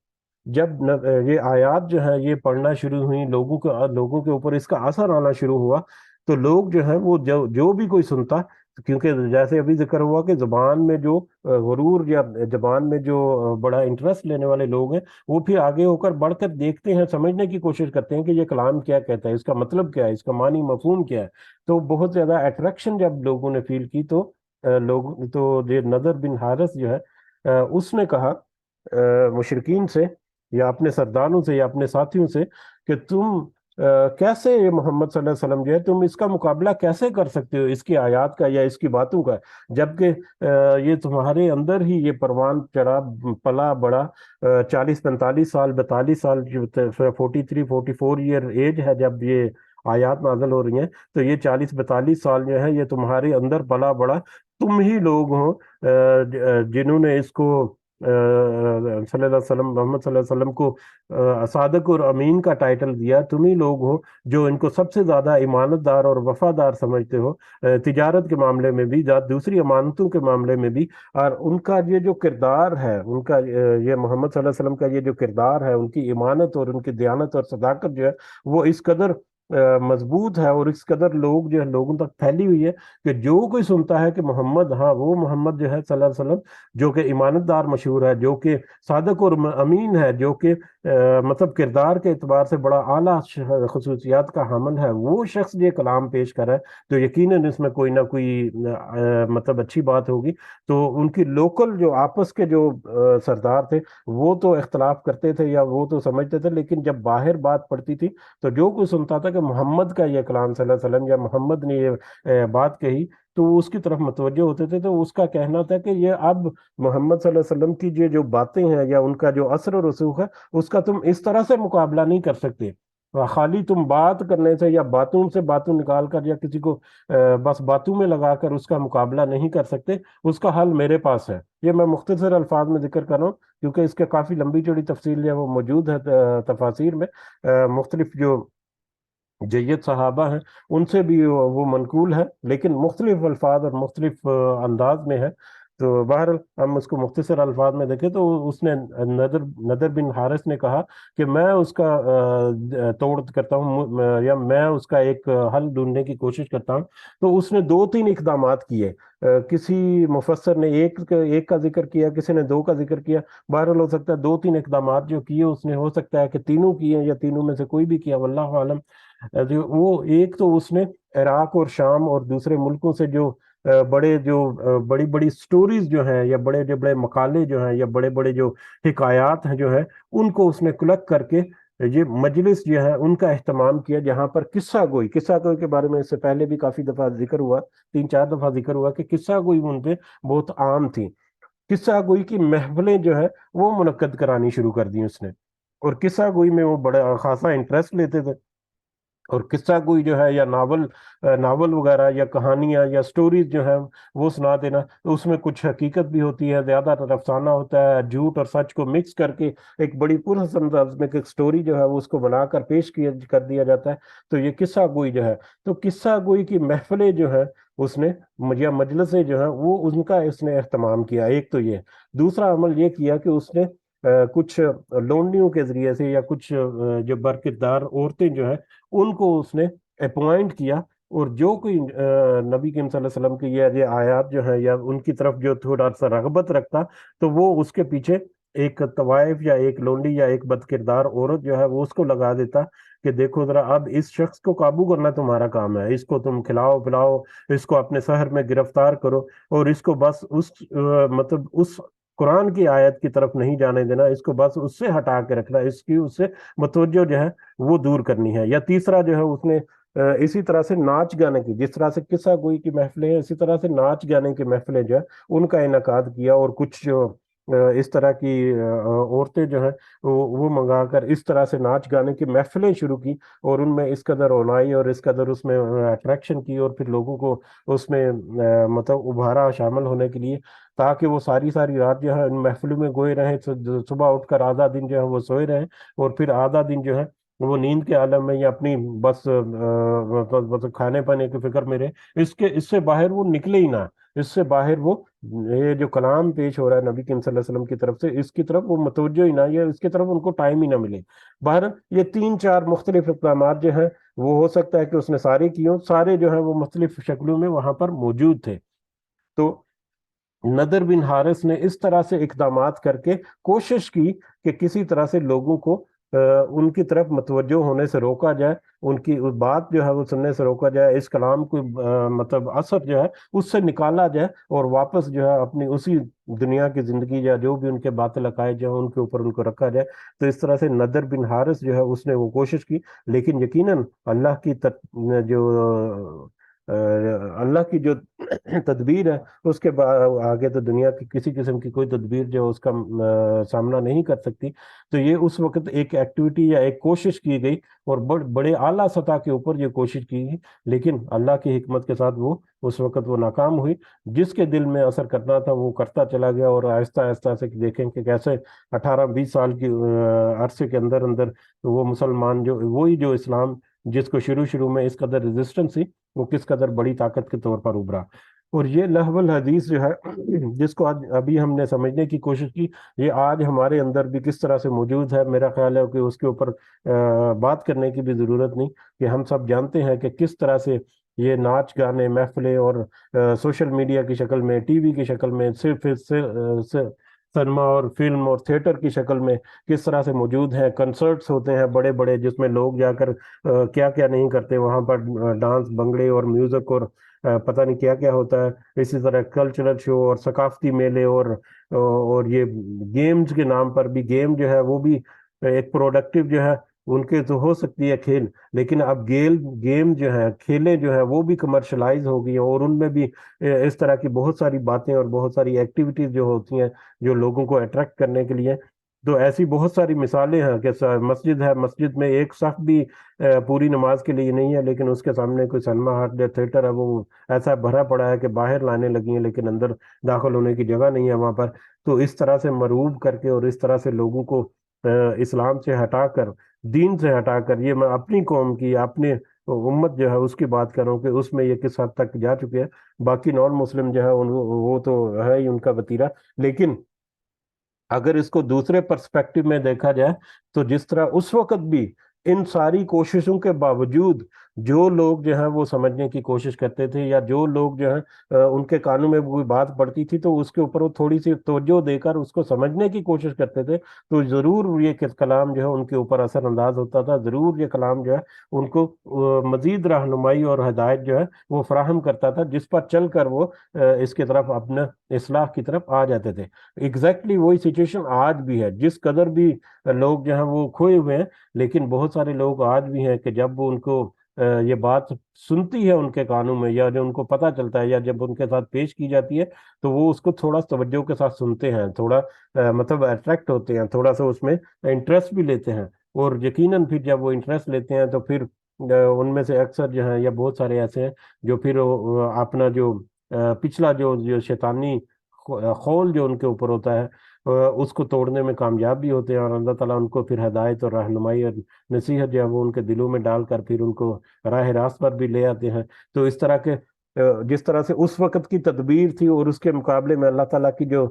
جب یہ آیات جو ہے یہ پڑھنا شروع ہوئی، لوگوں کے اوپر اس کا اثر آنا شروع ہوا، تو لوگ جو ہیں وہ جو بھی کوئی سنتا، کیونکہ جیسے ابھی ذکر ہوا کہ زبان میں جو غرور یا زبان میں جو بڑا انٹرسٹ لینے والے لوگ ہیں وہ پھر آگے ہو کر بڑھ کر دیکھتے ہیں، سمجھنے کی کوشش کرتے ہیں کہ یہ کلام کیا کہتا ہے، اس کا مطلب کیا ہے، اس کا معنی مفہوم کیا ہے۔ تو بہت زیادہ اٹریکشن جب لوگوں نے فیل کی تو یہ نضر بن حارث جو ہے اس نے کہا مشرکین سے یا اپنے سرداروں سے یا اپنے ساتھیوں سے کہ تم کیسے یہ محمد صلی اللہ علیہ وسلم جو ہے تم اس کا مقابلہ کیسے کر سکتے ہو اس کی آیات کا یا اس کی باتوں کا، جبکہ یہ تمہارے اندر ہی یہ پروان چڑھا پلا بڑا 40 45 سال 42 سال 43 44 ایج ہے جب یہ آیات نازل ہو رہی ہیں، تو یہ 40 42 سال جو ہے یہ تمہارے اندر پلا بڑا تم ہی لوگ ہو جنہوں نے اس کو صلی اللہ علیہ وسلم محمد صلی اللہ علیہ وسلم کو صادق اور امین کا ٹائٹل دیا، تم ہی لوگ ہو جو ان کو سب سے زیادہ امانت دار اور وفادار سمجھتے ہو، تجارت کے معاملے میں بھی، دوسری امانتوں کے معاملے میں بھی۔ اور ان کا یہ جو کردار ہے، ان کا یہ محمد صلی اللہ علیہ وسلم کا یہ جو کردار ہے، ان کی امانت اور ان کی دیانت اور صداقت جو ہے، وہ اس قدر مضبوط ہے اور اس قدر لوگ جو ہے لوگوں تک پھیلی ہوئی ہے کہ جو کوئی سنتا ہے کہ محمد، ہاں وہ محمد جو ہے صلی اللہ علیہ وسلم، جو کہ امانت دار مشہور ہے، جو کہ صادق اور امین ہے، جو کہ مطلب کردار کے اعتبار سے بڑا اعلیٰ خصوصیات کا حامل ہے، وہ شخص یہ کلام پیش کر رہا ہے تو یقیناً اس میں کوئی نہ کوئی مطلب اچھی بات ہوگی۔ تو ان کی لوکل جو آپس کے جو سردار تھے، وہ تو اختلاف کرتے تھے یا وہ تو سمجھتے تھے، لیکن جب باہر بات پڑتی تھی تو جو کوئی سنتا تھا کہ محمد کا یہ کلام صلی اللہ علیہ وسلم یا محمد نے یہ بات کہی، تو وہ اس کی طرف متوجہ ہوتے تھے۔ تو اس کا کہنا تھا کہ یہ اب محمد صلی اللہ علیہ وسلم کی جو باتیں ہیں یا ان کا جو اثر و رسوخ ہے، اس کا تم اس طرح سے مقابلہ نہیں کر سکتے۔ خالی تم بات کرنے سے یا باتوں سے باتوں نکال کر یا کسی کو بس باتوں میں لگا کر اس کا مقابلہ نہیں کر سکتے، اس کا حل میرے پاس ہے۔ یہ میں مختصر الفاظ میں ذکر کر رہا ہوں کیونکہ اس کے کافی لمبی چوڑی تفصیل جو ہے وہ موجود ہے تفاسیر میں، مختلف جو جید صحابہ ہیں ان سے بھی وہ منقول ہے، لیکن مختلف الفاظ اور مختلف انداز میں ہے۔ تو بہرحال ہم اس کو مختصر الفاظ میں دیکھیں تو اس نے نذر نذر بن حارث نے کہا کہ میں اس کا توڑ کرتا ہوں، یا میں اس کا ایک حل ڈھونڈنے کی کوشش کرتا ہوں۔ تو اس نے دو تین اقدامات کیے، کسی مفسر نے ایک کا ذکر کیا، کسی نے دو کا ذکر کیا۔ بہرحال ہو سکتا ہے دو تین اقدامات جو کیے اس نے، ہو سکتا ہے کہ تینوں کیے یا تینوں میں سے کوئی بھی کیا، واللہ عالم۔ وہ ایک تو اس نے عراق اور شام اور دوسرے ملکوں سے جو بڑی بڑی سٹوریز جو ہیں یا بڑے بڑے مقالے جو ہیں یا بڑے بڑے جو حکایات ہیں جو ہیں، ان کو اس نے کلک کر کے یہ مجلس جو ہے ان کا اہتمام کیا، جہاں پر قصہ گوئی کے بارے میں اس سے پہلے بھی کافی دفعہ ذکر ہوا، تین چار دفعہ ذکر ہوا کہ قصہ گوئی ان پہ بہت عام تھی۔ قصہ گوئی کی محفلیں جو ہے وہ منعقد کرانی شروع کر دی اس نے، اور قصہ گوئی میں وہ بڑا خاصا انٹرسٹ لیتے تھے۔ اور قصہ کوئی جو ہے یا ناول وغیرہ یا کہانیاں یا سٹوریز جو ہیں وہ سنا دینا، اس میں کچھ حقیقت بھی ہوتی ہے، زیادہ تر افسانہ ہوتا ہے، جھوٹ اور سچ کو مکس کر کے ایک بڑی پرحسن انداز میں ایک سٹوری جو ہے وہ اس کو بنا کر پیش کر دیا جاتا ہے۔ تو یہ قصہ گوئی جو ہے، تو قصہ گوئی کی محفلیں جو ہے اس نے یا مجلسیں جو ہیں وہ ان کا اس نے اہتمام کیا۔ ایک تو یہ، دوسرا عمل یہ کیا کہ اس نے کچھ لونڈیوں کے ذریعے سے یا کچھ جو برکردار عورتیں جو ہیں ان کو اس نے اپوائنٹ کیا، اور جو کوئی نبی کریم صلی اللہ علیہ وسلم کی یہ آیات جو ہیں یا ان کی طرف جو تھوڑا سا رغبت رکھتا تو وہ اس کے پیچھے ایک طوائف یا ایک لونڈی یا ایک بد کردار عورت جو ہے وہ اس کو لگا دیتا کہ دیکھو ذرا اب اس شخص کو قابو کرنا تمہارا کام ہے، اس کو تم کھلاؤ پلاؤ، اس کو اپنے شہر میں گرفتار کرو، اور اس کو بس مطلب اس قرآن کی آیت کی طرف نہیں جانے دینا، اس کو بس اس سے ہٹا کے رکھنا، اس سے متوجہ جو ہے وہ دور کرنی ہے۔ یا تیسرا جو ہے اس نے اسی طرح سے ناچ گانے کی، جس طرح سے قصہ گوئی کی محفلیں ہیں اسی طرح سے ناچ گانے کی محفلیں جو ہے ان کا انعقاد کیا، اور کچھ جو اس طرح کی عورتیں جو ہیں وہ منگا کر اس طرح سے ناچ گانے کی محفلیں شروع کی، اور ان میں اس قدر اونائی اور اس قدر اس میں اٹریکشن کی، اور پھر لوگوں کو اس میں مطلب ابھارا شامل ہونے کے لیے، تاکہ وہ ساری ساری رات جو ہے ان محفلوں میں گوئے رہیں، صبح اٹھ کر آدھا دن جو ہے وہ سوئے رہیں، اور پھر آدھا دن جو ہے وہ نیند کے عالم میں یا اپنی بس کھانے پانے کی فکر میں رہے، اس سے باہر وہ نکلے ہی نہ، اس سے باہر وہ یہ جو کلام پیش ہو رہا ہے نبی کریم صلی اللہ علیہ وسلم کی طرف سے اس کی طرف وہ متوجہ ہی نہ، یا اس کی طرف ان کو ٹائم ہی نہ ملے۔ باہر یہ تین چار مختلف اقدامات جو ہیں وہ ہو سکتا ہے کہ اس نے سارے کیے ہوں، سارے جو ہیں وہ مختلف شکلوں میں وہاں پر موجود تھے۔ تو نذر بن حارث نے اس طرح سے اقدامات کر کے کوشش کی کہ کسی طرح سے لوگوں کو ان کی طرف متوجہ ہونے سے روکا جائے، ان کی بات جو ہے وہ سننے سے روکا جائے، اس کلام کو مطلب اثر جو ہے اس سے نکالا جائے، اور واپس جو ہے اپنی اسی دنیا کی زندگی یا جو بھی ان کے باطل عقائد جو ہیں ان کے اوپر ان کو رکھا جائے۔ تو اس طرح سے نذر بن حارث جو ہے اس نے وہ کوشش کی، لیکن یقیناً اللہ کی جو اللہ کی جو تدبیر ہے اس کے آگے تو دنیا کی کسی قسم کی کوئی تدبیر جو اس کا سامنا نہیں کر سکتی. تو یہ اس وقت ایک ایکٹیویٹی یا ایک کوشش کی گئی، اور بڑے اعلیٰ سطح کے اوپر یہ کوشش کی گئی، لیکن اللہ کی حکمت کے ساتھ وہ اس وقت وہ ناکام ہوئی. جس کے دل میں اثر کرنا تھا وہ کرتا چلا گیا، اور آہستہ آہستہ سے دیکھیں کہ کیسے 18-20 سال کی عرصے کے اندر اندر وہ مسلمان جو وہی جو اسلام جس کو شروع میں اس قدر ریزسٹنس تھی، وہ کس قدر بڑی طاقت کے طور پر ابھرا. اور یہ لہو الحدیث جو ہے جس کو آج ابھی ہم نے سمجھنے کی کوشش کی، یہ آج ہمارے اندر بھی کس طرح سے موجود ہے. میرا خیال ہے کہ اس کے اوپر بات کرنے کی بھی ضرورت نہیں، کہ ہم سب جانتے ہیں کہ کس طرح سے یہ ناچ گانے محفلیں اور سوشل میڈیا کی شکل میں، ٹی وی کی شکل میں، صرف سنیما اور فلم اور تھیٹر کی شکل میں کس طرح سے موجود ہیں. کنسرٹس ہوتے ہیں بڑے بڑے جس میں لوگ جا کر کیا کیا نہیں کرتے وہاں پر، ڈانس بھنگڑے اور میوزک اور پتہ نہیں کیا کیا ہوتا ہے. اسی طرح کلچرل شو اور ثقافتی میلے اور یہ گیمز کے نام پر بھی، گیم جو ہے وہ بھی ایک پروڈکٹیو جو ہے، ان کے تو ہو سکتی ہے کھیل، لیکن اب گیم جو ہے، کھیلیں جو ہیں وہ بھی کمرشلائز ہو گئی ہیں، اور ان میں بھی اس طرح کی بہت ساری باتیں اور بہت ساری ایکٹیویٹیز جو ہوتی ہیں جو لوگوں کو اٹریکٹ کرنے کے لیے. تو ایسی بہت ساری مثالیں ہیں کہ مسجد ہے، مسجد میں ایک صف بھی پوری نماز کے لیے نہیں ہے، لیکن اس کے سامنے کوئی سنیما ہال یا تھیٹر ہے وہ ایسا بھرا پڑا ہے کہ باہر لانے لگی ہیں، لیکن اندر داخل ہونے کی جگہ نہیں ہے وہاں پر. تو اس طرح سے مروب کر کے اور اس طرح سے لوگوں کو اسلام سے ہٹا کر، دین سے ہٹا کر، یہ میں اپنی قوم کی، اپنے امت جو ہے اس کی بات کروں کہ اس میں یہ کس حد تک جا چکے ہیں. باقی نان مسلم جو ہے وہ تو ہے ہی ان کا وتیرہ. لیکن اگر اس کو دوسرے پرسپیکٹو میں دیکھا جائے تو جس طرح اس وقت بھی ان ساری کوششوں کے باوجود جو لوگ جو ہیں وہ سمجھنے کی کوشش کرتے تھے، یا جو لوگ جو ہیں ان کے کانوں میں کوئی بات پڑتی تھی تو اس کے اوپر وہ تھوڑی سی توجہ دے کر اس کو سمجھنے کی کوشش کرتے تھے، تو ضرور یہ کلام جو ہے ان کے اوپر اثر انداز ہوتا تھا. ضرور یہ کلام جو ہے ان کو مزید رہنمائی اور ہدایت جو ہے وہ فراہم کرتا تھا، جس پر چل کر وہ اس کی طرف، اپنے اصلاح کی طرف آ جاتے تھے. ایگزیکٹلی وہی سچویشن آج بھی ہے. جس قدر بھی لوگ جو ہیں وہ کھوئے ہوئے ہیں، لیکن بہت سارے لوگ آج بھی ہیں کہ جب وہ ان کو یہ بات سنتی ہے ان کے کانوں میں، یا جو ان کو پتہ چلتا ہے، یا جب ان کے ساتھ پیش کی جاتی ہے، تو وہ اس کو تھوڑا توجہ کے ساتھ سنتے ہیں، تھوڑا مطلب اٹریکٹ ہوتے ہیں، تھوڑا سا اس میں انٹرسٹ بھی لیتے ہیں. اور یقیناً پھر جب وہ انٹرسٹ لیتے ہیں تو پھر ان میں سے اکثر جو ہیں، یا بہت سارے ایسے ہیں جو پھر اپنا جو پچھلا جو شیطانی خول جو ان کے اوپر ہوتا ہے اس کو توڑنے میں کامیاب بھی ہوتے ہیں، اور اللہ تعالیٰ ان کو پھر ہدایت اور رہنمائی اور نصیحت جو ہے وہ ان کے دلوں میں ڈال کر پھر ان کو راہ راست پر بھی لے آتے ہیں. تو اس طرح کے جس طرح سے اس وقت کی تدبیر تھی اور اس کے مقابلے میں اللہ تعالیٰ کی جو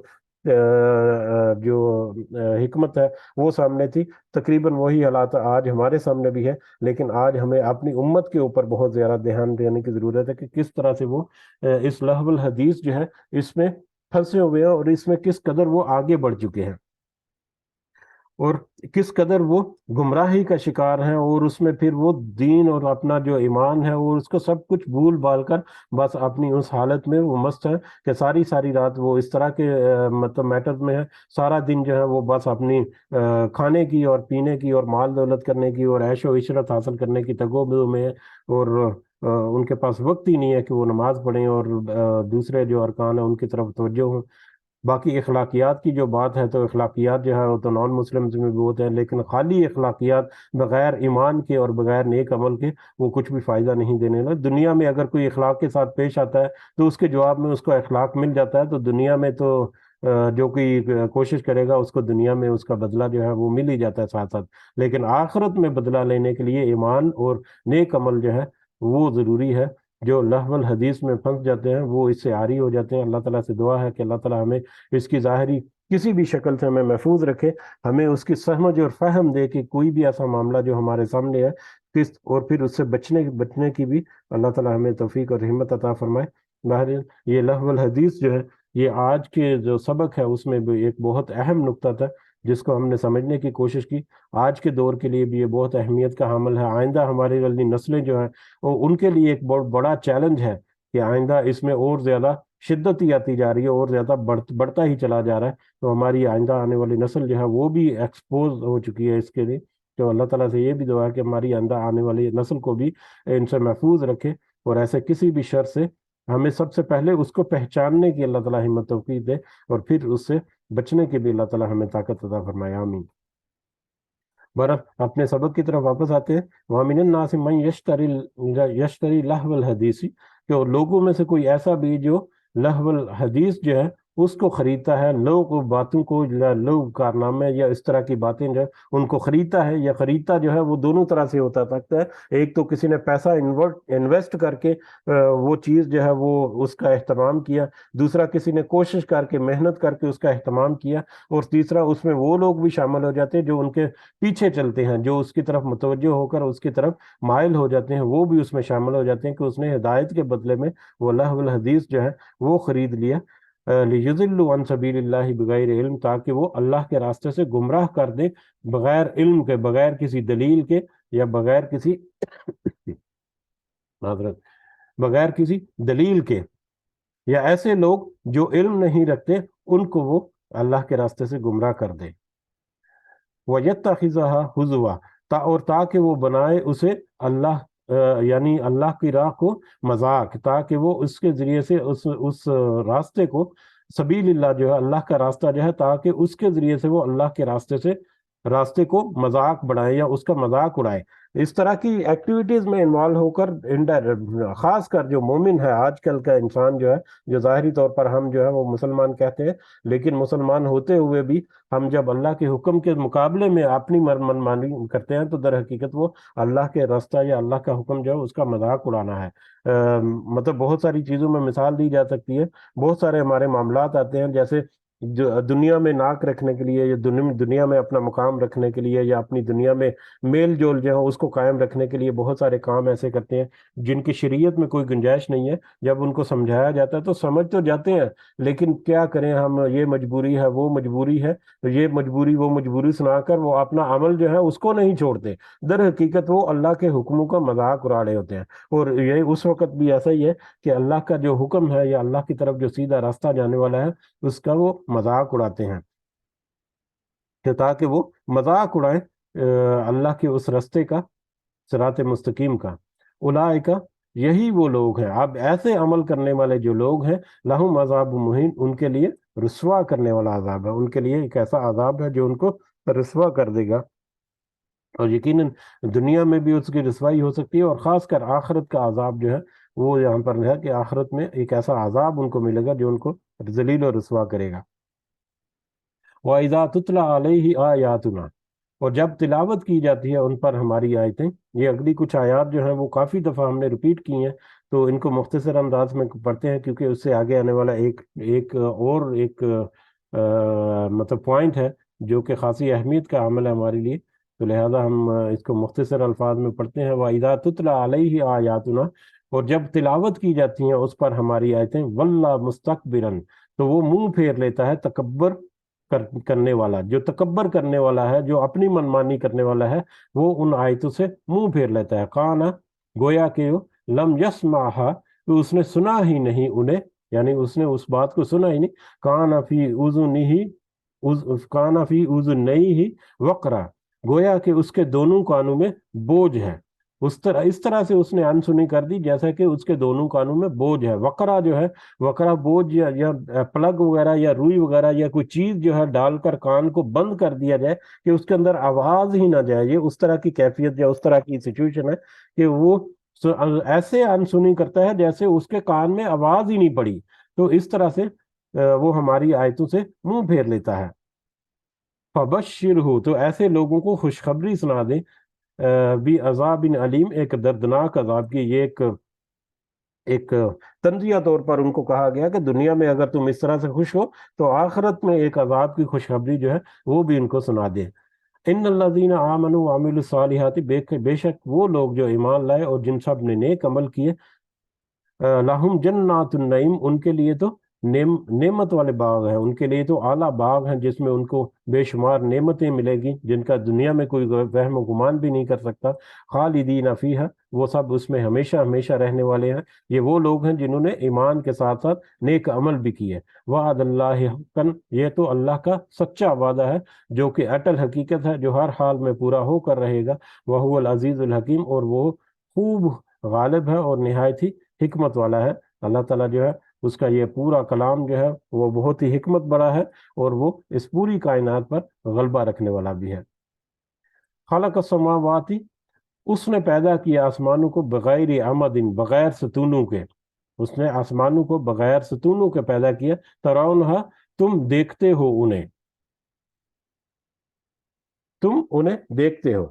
حکمت ہے وہ سامنے تھی، تقریباً وہی حالات آج ہمارے سامنے بھی ہے. لیکن آج ہمیں اپنی امت کے اوپر بہت زیادہ دھیان دینے کی ضرورت ہے کہ کس طرح سے وہ اس لہو الحدیث جو ہے اس میں پھنسے ہوئے ہیں، اور اس میں کس قدر وہ آگے بڑھ چکے ہیں، اور کس قدر وہ گمراہی کا شکار ہیں، اور اس میں پھر وہ دین اور اپنا جو ایمان ہے اور اس کو سب کچھ بھول بھال کر بس اپنی اس حالت میں وہ مست ہے کہ ساری ساری رات وہ اس طرح کے مطلب میٹر میں ہے. سارا دن جو ہے وہ بس اپنی کھانے کی اور پینے کی اور مال دولت کرنے کی اور عیش و عشرت حاصل کرنے کی تگو بدو میں ہے، اور ان کے پاس وقت ہی نہیں ہے کہ وہ نماز پڑھیں اور دوسرے جو ارکان ہیں ان کی طرف توجہ ہوں. باقی اخلاقیات کی جو بات ہے تو اخلاقیات جو ہے وہ تو نان مسلمز میں بھی ہوتے ہیں، لیکن خالی اخلاقیات بغیر ایمان کے اور بغیر نیک عمل کے وہ کچھ بھی فائدہ نہیں دینے لگا. دنیا میں اگر کوئی اخلاق کے ساتھ پیش آتا ہے تو اس کے جواب میں اس کو اخلاق مل جاتا ہے، تو دنیا میں تو جو کوئی کوشش کرے گا اس کو دنیا میں اس کا بدلہ جو ہے وہ مل ہی جاتا ہے ساتھ ساتھ. لیکن آخرت میں بدلہ لینے کے لیے ایمان اور نیک عمل جو ہے وہ ضروری ہے. جو لہو الحدیث میں پھنس جاتے ہیں وہ اس سے عاری ہو جاتے ہیں. اللہ تعالیٰ سے دعا ہے کہ اللہ تعالیٰ ہمیں اس کی ظاہری کسی بھی شکل سے ہمیں محفوظ رکھے، ہمیں اس کی سمجھ اور فہم دے کہ کوئی بھی ایسا معاملہ جو ہمارے سامنے ہے اور پھر اس سے بچنے کی بھی اللہ تعالیٰ ہمیں توفیق اور ہمت عطا فرمائے. بہرحال یہ لہو الحدیث جو ہے یہ آج کے جو سبق ہے اس میں بھی ایک بہت اہم نقطہ تھا جس کو ہم نے سمجھنے کی کوشش کی. آج کے دور کے لیے بھی یہ بہت اہمیت کا حامل ہے. آئندہ ہماری والی نسلیں جو ہیں وہ ان کے لیے ایک بہت بڑا چیلنج ہے کہ آئندہ اس میں اور زیادہ شدت ہی آتی جا رہی ہے اور زیادہ بڑھتا ہی چلا جا رہا ہے. تو ہماری آئندہ آنے والی نسل جو ہے وہ بھی ایکسپوز ہو چکی ہے اس کے لیے. تو اللہ تعالیٰ سے یہ بھی دعا ہے کہ ہماری آئندہ آنے والی نسل کو بھی ان سے محفوظ رکھے. اور ایسے کسی بھی شر سے ہمیں سب سے پہلے اس کو پہچاننے کی اللہ تعالیٰ ہمت توفیق دے، اور پھر اس سے بچنے کی بھی اللہ تعالیٰ ہمیں طاقت عطا فرمائے، آمین۔ برف اپنے سبق کی طرف واپس آتے ہیں۔ وَمِنَ النَّاسِ مَن یشتری لہو الحدیث، کہ لوگوں میں سے کوئی ایسا بھی جو لہو الحدیث جو ہے اس کو خریدتا ہے، لوگ باتوں کو، لوگ کارنامے یا اس طرح کی باتیں جو ہے ان کو خریدتا ہے، یا خریدتا جو ہے وہ دونوں طرح سے ہوتا سکتا ہے۔ ایک تو کسی نے پیسہ انویسٹ کر کے وہ چیز جو ہے وہ اس کا اہتمام کیا، دوسرا کسی نے کوشش کر کے محنت کر کے اس کا اہتمام کیا، اور تیسرا اس میں وہ لوگ بھی شامل ہو جاتے ہیں جو ان کے پیچھے چلتے ہیں، جو اس کی طرف متوجہ ہو کر اس کی طرف مائل ہو جاتے ہیں، وہ بھی اس میں شامل ہو جاتے ہیں کہ اس نے ہدایت کے بدلے میں وہ لہو الحدیث جو ہے وہ خرید لیا، لیضلوا عن سبیل اللہ بغیر علم، تاکہ وہ اللہ کے راستے سے گمراہ کر دے بغیر علم کے، بغیر کسی دلیل کے، یا بغیر کسی معذرت، بغیر کسی دلیل کے، یا ایسے لوگ جو علم نہیں رکھتے ان کو وہ اللہ کے راستے سے گمراہ کر دے۔ وَيَتَّخِذَهَا هُزُوًا، اور تاکہ وہ بنائے اسے یعنی اللہ کی راہ کو مذاق، تاکہ وہ اس کے ذریعے سے اس راستے کو، سبیل اللہ جو ہے اللہ کا راستہ جو ہے، تاکہ اس کے ذریعے سے وہ اللہ کے راستے کو مذاق بڑھائے یا اس کا مذاق اڑائے۔ اس طرح کی ایکٹیویٹیز میں انوالو ہو کر خاص کر جو مومن ہے، آج کل کا انسان جو ہے، جو ظاہری طور پر ہم جو ہے وہ مسلمان کہتے ہیں، لیکن مسلمان ہوتے ہوئے بھی ہم جب اللہ کے حکم کے مقابلے میں اپنی منمانی کرتے ہیں تو در حقیقت وہ اللہ کے راستہ یا اللہ کا حکم جو ہے اس کا مذاق اڑانا ہے۔ مطلب بہت ساری چیزوں میں مثال دی جا سکتی ہے، بہت سارے ہمارے معاملات آتے ہیں، جیسے دنیا میں ناک رکھنے کے لیے، یا دنیا میں اپنا مقام رکھنے کے لیے، یا اپنی دنیا میں میل جول جو ہے اس کو قائم رکھنے کے لیے بہت سارے کام ایسے کرتے ہیں جن کی شریعت میں کوئی گنجائش نہیں ہے۔ جب ان کو سمجھایا جاتا ہے تو سمجھ تو جاتے ہیں، لیکن کیا کریں ہم، یہ مجبوری ہے، وہ مجبوری ہے، یہ مجبوری وہ مجبوری سنا کر وہ اپنا عمل جو ہے اس کو نہیں چھوڑتے، در حقیقت وہ اللہ کے حکموں کا مذاق اڑا رہے ہوتے ہیں۔ اور یہ اس وقت بھی ایسا ہی ہے کہ اللہ کا جو حکم ہے یا اللہ کی طرف جو سیدھا راستہ جانے والا ہے اس کا وہ مذاق اڑاتے ہیں، کہ تاکہ وہ مذاق اڑائیں اللہ کے اس راستے کا، صراط مستقیم کا۔ اولئک، یہی وہ لوگ ہیں، اب ایسے عمل کرنے والے جو لوگ ہیں، لہم عذاب مہین، ان کے لیے رسوا کرنے والا عذاب ہے، ان کے لیے ایک ایسا عذاب ہے جو ان کو رسوا کر دے گا، اور یقیناً دنیا میں بھی اس کی رسوائی ہو سکتی ہے، اور خاص کر آخرت کا عذاب جو ہے وہ یہاں پر ہے کہ آخرت میں ایک ایسا عذاب ان کو ملے گا جو ان کو ذلیل و رسوا کرے گا۔ وَإِذَا تُتْلَى عَلَيْهِ آيَاتُنَا، اور جب تلاوت کی جاتی ہے ان پر ہماری آیتیں، یہ اگلی کچھ آیات جو ہیں وہ کافی دفعہ ہم نے ریپیٹ کی ہیں، تو ان کو مختصر انداز میں پڑھتے ہیں، کیونکہ اس سے آگے آنے والا ایک مطلب پوائنٹ ہے جو کہ خاصی اہمیت کا عمل ہے ہمارے لیے، تو لہذا ہم اس کو مختصر الفاظ میں پڑھتے ہیں۔ وَإِذَا تُتْلَى عَلَيْهِ آيَاتُنَا، اور جب تلاوت کی جاتی ہیں اس پر ہماری آیتیں، وَلَّا مُسْتَكْبِرًا، تو وہ منہ پھیر لیتا ہے تکبر کرنے والا، جو تکبر کرنے والا ہے، جو اپنی منمانی کرنے والا ہے، وہ ان آیتوں سے منہ پھیر لیتا ہے۔ کانا، گویا کہ لم یسمعھا، تو اس نے سنا ہی نہیں انہیں، یعنی اس نے اس بات کو سنا ہی نہیں۔ کانا فی اذنیہ وقرا، گویا کہ اس کے دونوں کانوں میں بوجھ ہے، اس طرح سے اس نے انسنی کر دی جیسا کہ اس کے دونوں کانوں میں بوجھ ہے۔ وقرا جو ہے، وقرا بوجھ یا پلگ وغیرہ یا روئی وغیرہ یا کوئی چیز جو ہے ڈال کر کان کو بند کر دیا جائے کہ اس کے اندر آواز ہی نہ جائے، یہ اس طرح کی کیفیت یا اس طرح کی سچویشن ہے کہ وہ ایسے انسنی کرتا ہے جیسے اس کے کان میں آواز ہی نہیں پڑی، تو اس طرح سے وہ ہماری آیتوں سے منہ پھیر لیتا ہے۔ فبشرہ، تو ایسے لوگوں کو خوشخبری سنا دیں، بھی عذاب علیم، ایک دردناک عذاب کی۔ یہ ایک تنزیہ طور پر ان کو کہا گیا کہ دنیا میں اگر تم اس طرح سے خوش ہو تو آخرت میں ایک عذاب کی خوشخبری جو ہے وہ بھی ان کو سنا دے۔ ان الذین آمنوا وعملوا الصالحات، بے شک وہ لوگ جو ایمان لائے اور جن سب نے نیک عمل کیے، لہم جنات النعیم، ان کے لیے تو نعمت والے باغ ہیں، ان کے لیے تو اعلیٰ باغ ہیں جس میں ان کو بے شمار نعمتیں ملے گی جن کا دنیا میں کوئی وہم و گمان بھی نہیں کر سکتا۔ خالدین فیہا، وہ سب اس میں ہمیشہ ہمیشہ رہنے والے ہیں۔ یہ وہ لوگ ہیں جنہوں نے ایمان کے ساتھ ساتھ نیک عمل بھی کیے۔ وعد اللہ حقا، یہ تو اللہ کا سچا وعدہ ہے جو کہ اٹل حقیقت ہے، جو ہر حال میں پورا ہو کر رہے گا۔ وہو العزیز الحکیم، اور وہ خوب غالب ہے اور نہایت ہی حکمت والا ہے۔ اللہ تعالیٰ جو ہے اس کا یہ پورا کلام جو ہے وہ بہت ہی حکمت بڑا ہے، اور وہ اس پوری کائنات پر غلبہ رکھنے والا بھی ہے۔ خلق السماوات، اس نے پیدا کیا آسمانوں کو بغیر عمد، بغیر ستونوں کے، اس نے آسمانوں کو بغیر ستونوں کے پیدا کیا، ترونہا، تم دیکھتے ہو انہیں، تم انہیں دیکھتے ہو۔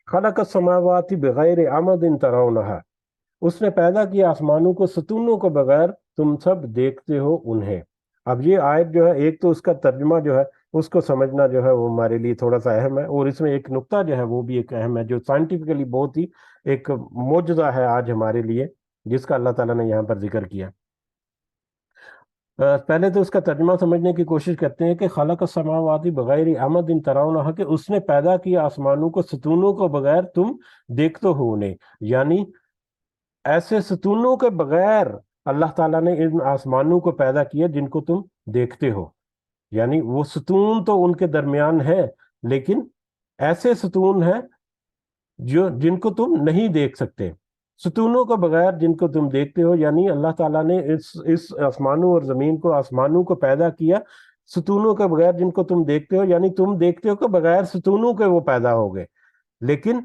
خلق السماوات بغیر عمد ترونہا، اس نے پیدا کیا آسمانوں کو ستونوں کو بغیر، تم سب دیکھتے ہو انہیں۔ اب یہ آیت جو ہے، ایک تو اس کا ترجمہ جو ہے اس کو سمجھنا جو ہے وہ ہمارے لیے تھوڑا سا اہم ہے، اور اس میں ایک نقطہ جو ہے وہ بھی ایک اہم ہے جو سائنٹیفکلی بہت ہی ایک معجزہ ہے آج ہمارے لیے، جس کا اللہ تعالیٰ نے یہاں پر ذکر کیا۔ پہلے تو اس کا ترجمہ سمجھنے کی کوشش کرتے ہیں کہ خلق السماوات بغیر عمد ترونہا، کہ اس نے پیدا کیا آسمانوں کو ستونوں کو بغیر، تم دیکھتے ہو انہیں، یعنی ایسے ستونوں کے بغیر اللہ تعالیٰ نے ان آسمانوں کو پیدا کیا جن کو تم دیکھتے ہو، یعنی وہ ستون تو ان کے درمیان ہے، لیکن ایسے ستون ہیں جن کو تم نہیں دیکھ سکتے، ستونوں کو بغیر جن کو تم دیکھتے ہو، یعنی اللہ تعالیٰ نے اس آسمانوں اور زمین کو، آسمانوں کو پیدا کیا ستونوں کے بغیر جن کو تم دیکھتے ہو، یعنی تم دیکھتے ہو کہ بغیر ستونوں کے وہ پیدا ہو گئے، لیکن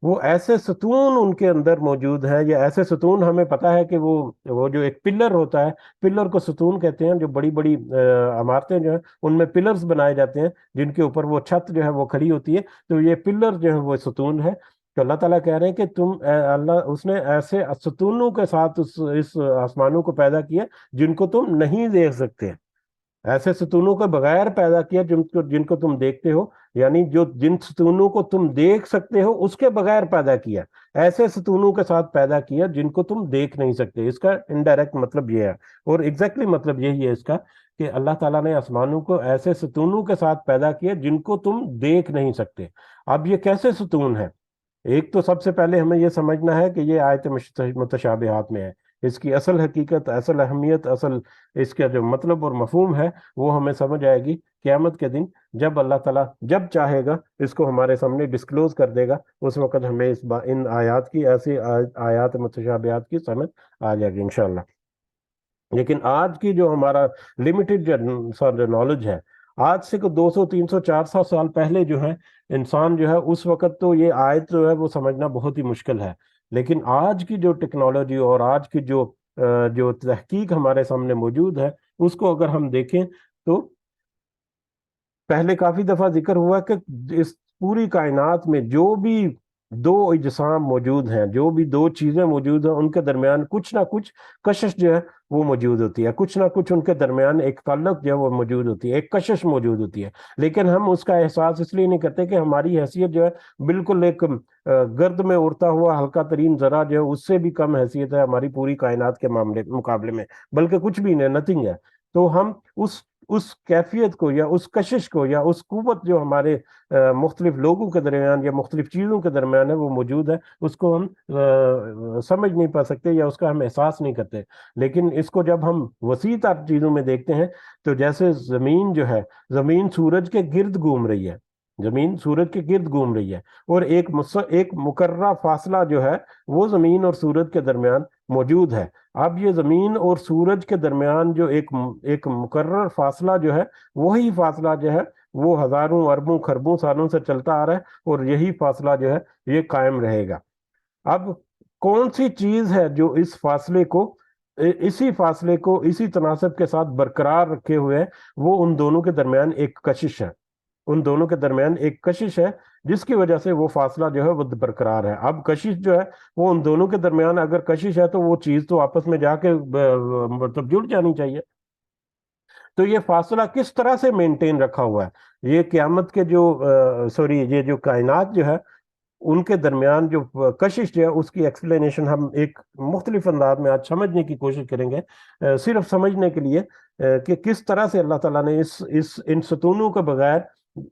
وہ ایسے ستون ان کے اندر موجود ہے، یا ایسے ستون ہمیں پتا ہے کہ وہ جو ایک پلر ہوتا ہے، پلر کو ستون کہتے ہیں، جو بڑی بڑی عمارتیں جو ہیں ان میں پلرز بنائے جاتے ہیں جن کے اوپر وہ چھت جو ہے وہ کھڑی ہوتی ہے، تو یہ پلر جو ہے وہ ستون ہے۔ تو اللہ تعالیٰ کہہ رہے ہیں کہ اس نے ایسے ستونوں کے ساتھ اس آسمانوں کو پیدا کیا جن کو تم نہیں دیکھ سکتے، ایسے ستونوں کے بغیر پیدا کیا جن کو تم دیکھتے ہو، یعنی جن ستونوں کو تم دیکھ سکتے ہو اس کے بغیر پیدا کیا، ایسے ستونوں کے ساتھ پیدا کیا جن کو تم دیکھ نہیں سکتے۔ اس کا انڈائریکٹ مطلب یہ ہے، اور ایگزیکٹلی مطلب یہی ہے اس کا، کہ اللہ تعالیٰ نے آسمانوں کو ایسے ستونوں کے ساتھ پیدا کیا جن کو تم دیکھ نہیں سکتے۔ اب یہ کیسے ستون ہے؟ ایک تو سب سے پہلے ہمیں یہ سمجھنا ہے کہ یہ آیت متشابہات میں ہے، اس کی اصل حقیقت، اصل اہمیت، اصل اس کا جو مطلب اور مفہوم ہے وہ ہمیں سمجھ آئے گی قیامت کے دن، جب اللہ تعالیٰ جب چاہے گا اس کو ہمارے سامنے ڈسکلوز کر دے گا، اس وقت ہمیں ان آیات کی، ایسی آیات متشابہات کی سمجھ آ جائے گی انشاءاللہ۔ لیکن آج کی جو ہمارا لمیٹڈ جو نالج ہے، آج سے 200 300 400 سال پہلے جو ہے انسان جو ہے اس وقت تو یہ آیت جو ہے وہ سمجھنا بہت ہی مشکل ہے، لیکن آج کی جو ٹیکنالوجی اور آج کی جو تحقیق ہمارے سامنے موجود ہے، اس کو اگر ہم دیکھیں تو پہلے کافی دفعہ ذکر ہوا کہ اس پوری کائنات میں جو بھی دو اجسام موجود ہیں، جو بھی دو چیزیں موجود ہیں، ان کے درمیان کچھ نہ کچھ کشش جو ہے وہ موجود ہوتی ہے، کچھ نہ کچھ ان کے درمیان ایک تعلق جو ہے وہ موجود ہوتی ہے، ایک کشش موجود ہوتی ہے، لیکن ہم اس کا احساس اس لیے نہیں کرتے کہ ہماری حیثیت جو ہے بالکل ایک گرد میں اڑتا ہوا ہلکا ترین ذرہ جو ہے اس سے بھی کم حیثیت ہے ہماری پوری کائنات کے مقابلے میں، بلکہ کچھ بھی نہیں، نتھنگ ہے۔ تو ہم اس کیفیت کو، یا اس کشش کو، یا اس قوت جو ہمارے مختلف لوگوں کے درمیان یا مختلف چیزوں کے درمیان ہے وہ موجود ہے، اس کو ہم سمجھ نہیں پا سکتے یا اس کا ہم احساس نہیں کرتے۔ لیکن اس کو جب ہم وسیع تر چیزوں میں دیکھتے ہیں تو جیسے زمین جو ہے، زمین سورج کے گرد گھوم رہی ہے، زمین سورج کے گرد گھوم رہی ہے، اور ایک مقررہ فاصلہ جو ہے وہ زمین اور سورج کے درمیان موجود ہے۔ اب یہ زمین اور سورج کے درمیان جو ایک مقرر فاصلہ جو ہے، وہی فاصلہ جو ہے وہ ہزاروں اربوں خربوں سالوں سے چلتا آ رہا ہے، اور یہی فاصلہ جو ہے یہ قائم رہے گا۔ اب کون سی چیز ہے جو اسی فاصلے کو اسی تناسب کے ساتھ برقرار رکھے ہوئے ہے؟ وہ ان دونوں کے درمیان ایک کشش ہے، ان دونوں کے درمیان ایک کشش ہے جس کی وجہ سے وہ فاصلہ جو ہے وہ برقرار ہے۔ اب کشش جو ہے وہ ان دونوں کے درمیان اگر کشش ہے تو وہ چیز تو آپس میں جا کے مطلب جڑ جانی چاہیے۔ تو یہ فاصلہ کس طرح سے مینٹین رکھا ہوا ہے؟ یہ قیامت کے یہ جو کائنات جو ہے ان کے درمیان جو کشش جو ہے اس کی ایکسپلینیشن ہم ایک مختلف انداز میں آج سمجھنے کی کوشش کریں گے، صرف سمجھنے کے لیے کہ کس طرح سے اللہ تعالیٰ نے ان ستونوں کے بغیر،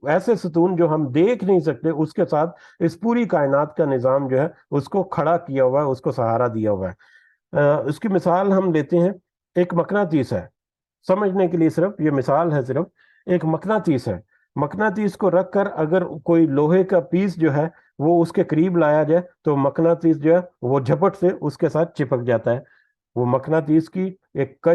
ایسے ستون جو ہم دیکھ نہیں سکتے، اس کے ساتھ اس پوری کائنات کا نظام جو ہے اس کو کھڑا کیا ہوا ہے، اس کو سہارا دیا ہوا ہے۔ اس کی مثال ہم لیتے ہیں، ایک مقناطیس ہے، سمجھنے کے لیے صرف یہ مثال ہے، صرف ایک مقناطیس ہے، مقناطیس کو رکھ کر اگر کوئی لوہے کا پیس جو ہے وہ اس کے قریب لایا جائے تو مقناطیس جو ہے وہ جھپٹ سے اس کے ساتھ چپک جاتا ہے. وہ مقناطیس کی ایک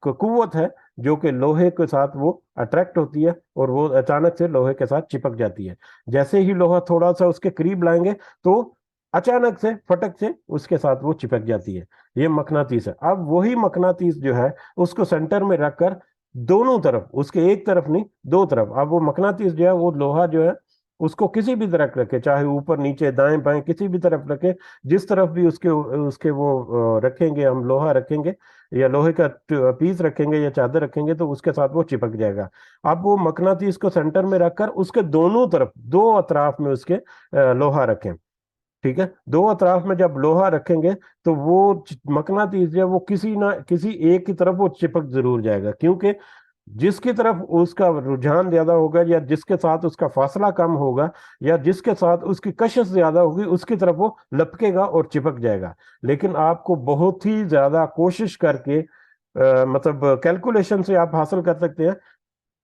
قوت ہے جو کہ لوہے کے ساتھ وہ اٹریکٹ ہوتی ہے اور وہ اچانک سے لوہے کے ساتھ چپک جاتی ہے. جیسے ہی لوہا تھوڑا سا اس کے قریب لائیں گے تو اچانک سے پھٹک سے اس کے ساتھ وہ چپک جاتی ہے. یہ مقناطیس ہے. اب وہی مقناطیس جو ہے اس کو سینٹر میں رکھ کر دونوں طرف، اس کے ایک طرف نہیں دو طرف، اب وہ مقناطیس جو ہے وہ لوہا جو ہے اس کو کسی بھی طرف رکھے، چاہے اوپر نیچے دائیں بائیں کسی بھی طرف رکھے، جس طرف بھی اس کے وہ رکھیں گے، ہم لوہا رکھیں گے یا لوہے کا پیس رکھیں گے یا چادر رکھیں گے تو اس کے ساتھ وہ چپک جائے گا. اب وہ مقناطیس کو سینٹر میں رکھ کر اس کے دونوں طرف دو اطراف میں اس کے لوہا رکھیں. ٹھیک ہے، دو اطراف میں جب لوہا رکھیں گے تو وہ مقناطیس جو ہے وہ کسی نہ کسی ایک کی طرف وہ چپک ضرور جائے گا، کیونکہ جس کی طرف اس کا رجحان زیادہ ہوگا یا جس کے ساتھ اس کا فاصلہ کم ہوگا یا جس کے ساتھ اس کی کشش زیادہ ہوگی اس کی طرف وہ لپکے گا اور چپک جائے گا. لیکن آپ کو بہت ہی زیادہ کوشش کر کے مطلب کیلکولیشن سے آپ حاصل کر سکتے ہیں،